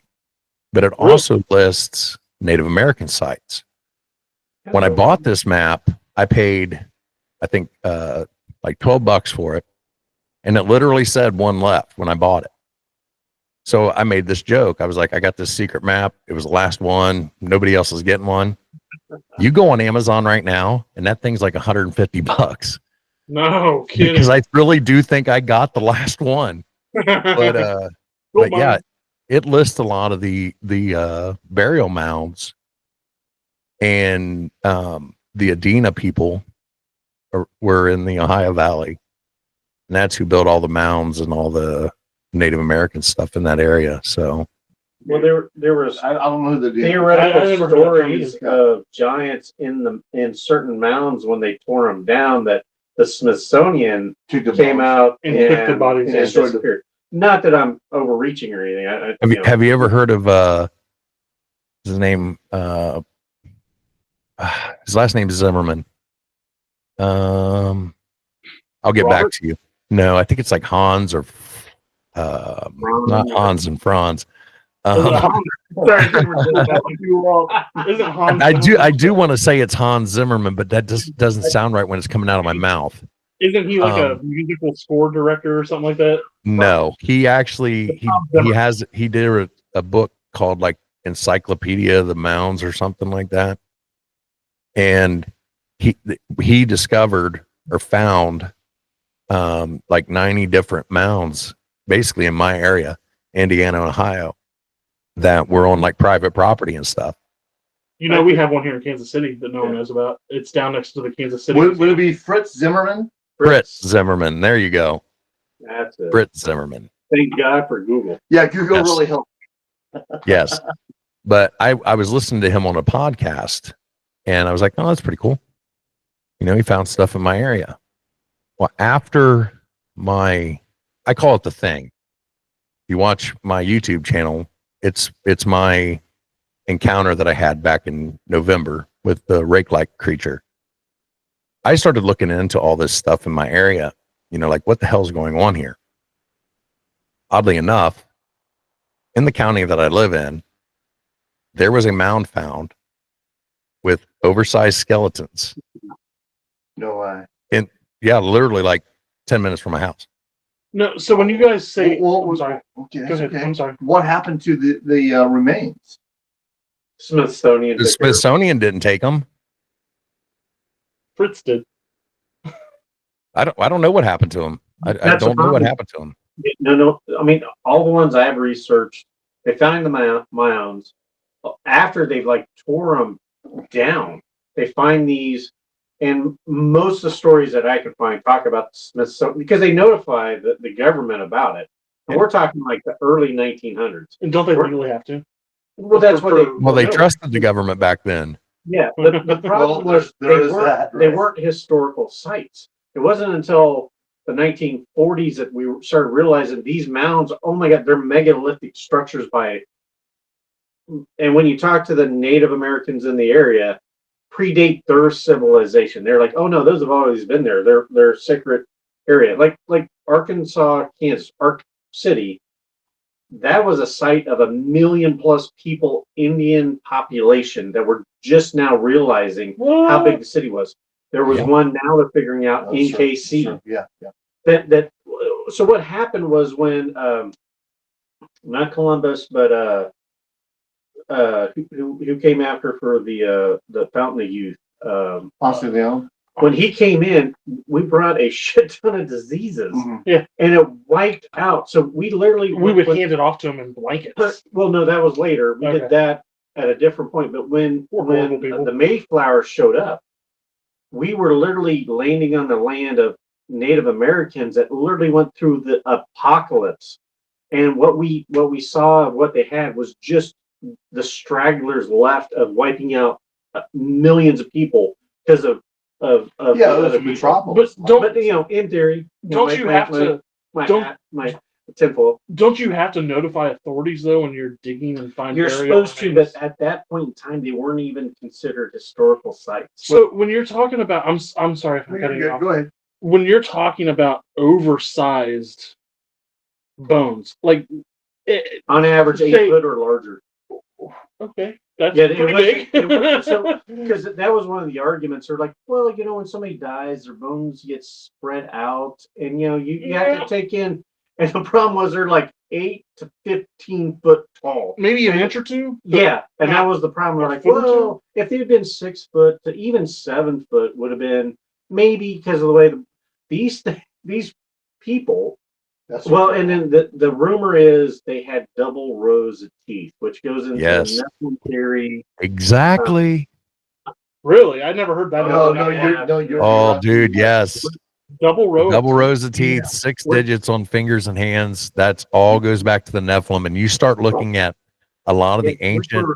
but it also lists Native American sites. When I bought this map, I paid, I think, like $12 for it, and it literally said one left when I bought it. So I made this joke. I was like, I got this secret map. It was the last one. Nobody else is getting one. You go on Amazon right now, and that thing's like $150. No kidding. Because I really do think I got the last one. But yeah, it lists a lot of the burial mounds, and the Adena people were in the Ohio Valley, and that's who built all the mounds and all the Native American stuff in that area. So, well, there was I don't know who the theoretical I never heard of stories of giants in certain mounds when they tore them down that the Smithsonian came out and took the bodies and and destroyed disappeared. Not that I'm overreaching or anything. have you ever heard of his name? His last name is Zimmerman. I'll get back to you. No, I think it's like Hans or not Hans and Franz. Isn't Hans? I do want to say it's Hans Zimmerman, but that just doesn't sound right when it's coming out of my mouth. Isn't he like a musical score director or something like that? No, he actually he did a book called like Encyclopedia of the Mounds or something like that, and he discovered or found like 90 different mounds basically in my area, Indiana, Ohio, that were on like private property and stuff. You know, we have one here in Kansas City that no one knows about. It's down next to the Kansas City. Would it be Fritz Zimmerman? Fritz Zimmerman. There you go. That's it. Fritz Zimmerman. Thank God for Google. Yeah, Google Yes. really helped. Yes. But I was listening to him on a podcast, and I was like, oh, that's pretty cool. You know, he found stuff in my area. Well, after I call it the thing. You watch my YouTube channel, it's my encounter that I had back in November with the rake-like creature. I started looking into all this stuff in my area, like what the hell's going on here? Oddly enough, in the county that I live in, there was a mound found with oversized skeletons. No way. Yeah, literally like 10 minutes from my house. No, so when you guys say, Well, I'm sorry. Okay, Go that's ahead. okay. I'm sorry. What happened to the remains? Smithsonian. The took care of it. Smithsonian didn't take them. Fritz did. I don't know what happened to them. I That's the don't know what problem. happened to them. No. I mean, all the ones I have researched, they found the mounds after they've like tore them down. They find these, and most of the stories that I could find talk about the Smithsonian because they notify the government about it. And we're talking like the early 1900s. And don't they legally have to? Well, that's what they. Well, they no. trusted the government back then. Yeah, the problem Well, was there is that, they right. weren't historical sites. It wasn't until the 1940s that we started realizing these mounds, oh my God, they're megalithic structures and when you talk to the Native Americans in the area, predate their civilization. They're like, oh no, those have always been there. They're a sacred area. Like Arkansas, Kansas, Ark City, that was a site of 1 million plus people, Indian population that were just now realizing how big the city was. There was one now they're figuring out in Sure, KC. sure. Yeah. So what happened was when not Columbus, but who came after for the Fountain of Youth? Ponce de Leon. When he came in, we brought a shit ton of diseases, Yeah. and it wiped out. So we literally We would hand it off to them in blankets. well, no, that was later. We Okay. did that at a different point. But when horrible people. the Mayflower showed up, we were literally landing on the land of Native Americans that literally went through the apocalypse. And what we saw of what they had was just the stragglers left of wiping out millions of people because of Yeah, the it was other a people. metropolis. But in theory, Don't you have to? Don't- my temple. Don't you have to notify authorities though when you're digging and finding? You're supposed to, but at that point in time, they weren't even considered historical sites. So when you're talking about, I'm sorry if I'm cutting you off. Go ahead. When you're talking about oversized bones, like On average, 8 Say- foot or larger. okay, that's Yeah, pretty it was, big. because that was one of the arguments. They're like, well, when somebody dies, their bones get spread out, and you have to take in. And the problem was they're like 8 to 15 foot tall. Maybe an inch or two. Yeah, and that was the problem. They're like, Foot or two? well, if they'd been 6 foot to even 7 foot would have been maybe because of the way these people. That's Well, and then the rumor is they had double rows of teeth, which goes into Yes. the Nephilim theory. Exactly. Really, I never heard that. you're Oh, right. dude, yes. Double row. Double rows of teeth, 6 digits on fingers and hands. That's all goes back to the Nephilim. And you start looking at a lot of the ancient.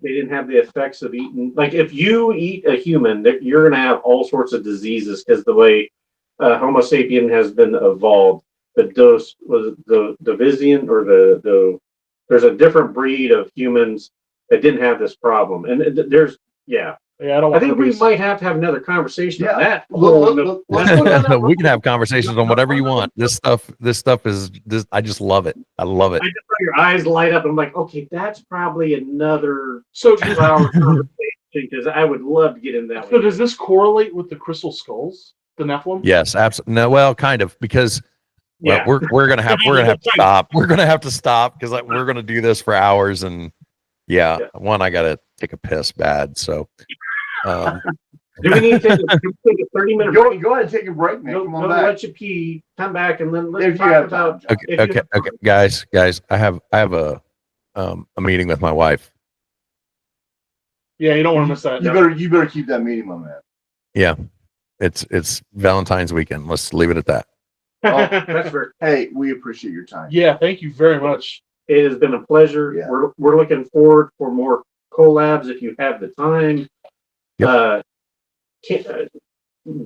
They didn't have the effects of eating. Like if you eat a human, you're going to have all sorts of diseases because the way Homo sapien has been evolved. The dose was the Division or there's a different breed of humans that didn't have this problem, and there's Yeah, I don't. I think we might have to have another conversation on that. We can have conversations on whatever you want. This stuff is this. I just love it. I love it. I just saw your eyes light up. I'm like, okay, that's probably another So 2-hour conversation because I would love to get in that. So does this correlate with the crystal skulls, the Nephilim? Yes, absolutely. No, well, kind of because Yeah. we're gonna have to stop. We're gonna have to stop because we're gonna do this for hours. And yeah. One, I gotta take a piss bad. So. Do we need to take a 30-minute break? Go ahead and take a break, man. Come on back. Let you pee, come back, and then let's If you talk have about. time. Okay, guys. I have a meeting with my wife. Yeah, you don't want to miss that. You better keep that meeting, my man. Yeah, it's Valentine's weekend. Let's leave it at that. Oh, that's fair. Hey, we appreciate your time. Yeah, thank you very much. It has been a pleasure. Yeah. We're looking forward for more collabs if you have the time. Yep.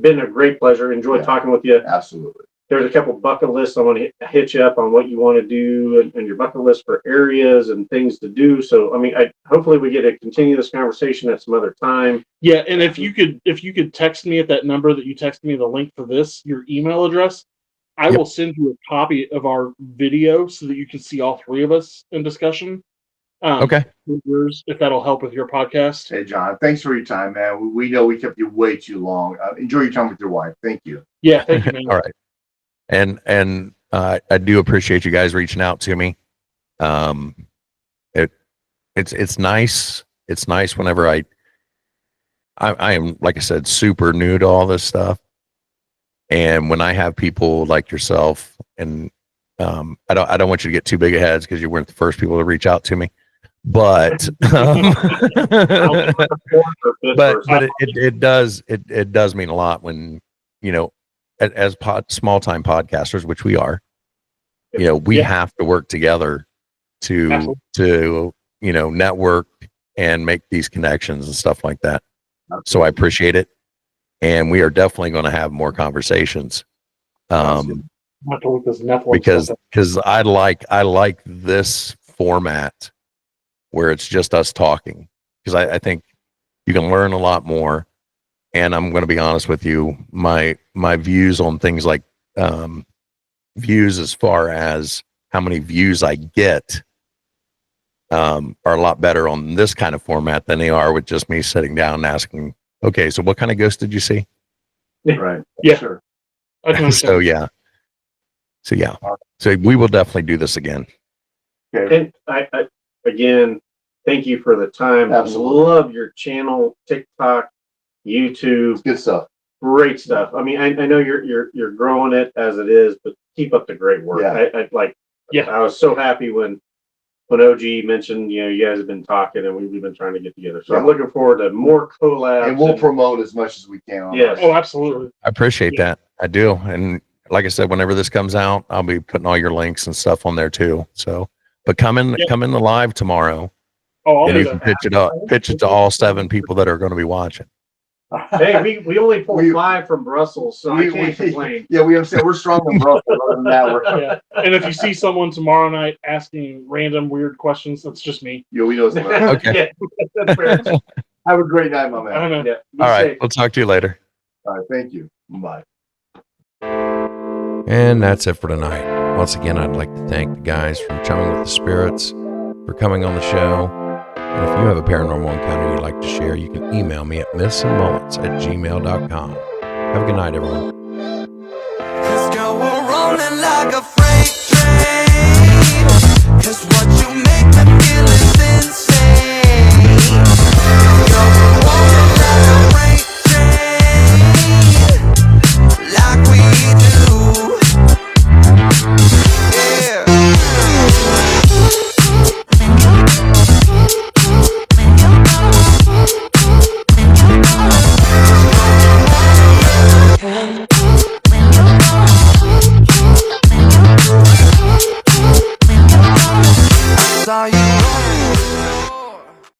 Been a great pleasure. Enjoyed talking with you. Absolutely. there's a couple bucket lists. I want to hit you up on what you want to do and your bucket list for areas and things to do. So, I mean, hopefully we get to continue this conversation at some other time. Yeah, and if you could text me at that number that you texted me the link for this, your email address, I will send you a copy of our video so that you can see all three of us in discussion. Okay. Yours, if that'll help with your podcast. Hey, John, thanks for your time, man. We know we kept you way too long. Enjoy your time with your wife. Thank you. Yeah, thank you, man. All right. And I do appreciate you guys reaching out to me. It's nice. It's nice whenever I am, like I said, super new to all this stuff. And when I have people like yourself, and I don't want you to get too big of heads because you weren't the first people to reach out to me. But it does mean a lot when, you know, as small time podcasters, which we are, you know, we have to work together to you know, network and make these connections and stuff like that. So I appreciate it, and we are definitely going to have more conversations. Because I like this format where it's just us talking, because I think you can learn a lot more. And I'm going to be honest with you, my views on things like views as far as how many views I get are a lot better on this kind of format than they are with just me sitting down and asking, okay, so what kind of ghost did you see? Right. Yeah. Sure. So we will definitely do this again. Okay. And I again, thank you for the time. Absolutely. I love your channel, TikTok, YouTube. Good stuff. Great stuff. I mean, I know you're growing it as it is, but keep up the great work. Yeah. I was so happy when OG mentioned, you know, you guys have been talking and we've been trying to get together. So I'm looking forward to more collabs. And we'll promote as much as we can. Yes. Oh, absolutely. I appreciate that. I do. And like I said, whenever this comes out, I'll be putting all your links and stuff on there too. So, but come in the live tomorrow, and you can pitch it to all 7 people that are going to be watching. Hey, we only pulled 5 from Brussels, so I can't complain. Yeah, we understand. We're strong in Brussels. Other than that, And if you see someone tomorrow night asking random weird questions, that's just me. Yeah, we know it's Okay. That's fair. Have a great night, my man. I don't know. Yeah, All right. safe. We'll talk to you later. All right. Thank you. Bye. And that's it for tonight. Once again, I'd like to thank the guys from Chumming with the Spirits for coming on the show. And if you have a paranormal encounter you'd like to share, you can email me at mythsandmullets@gmail.com. Have a good night, everyone. This girl, we're rolling like a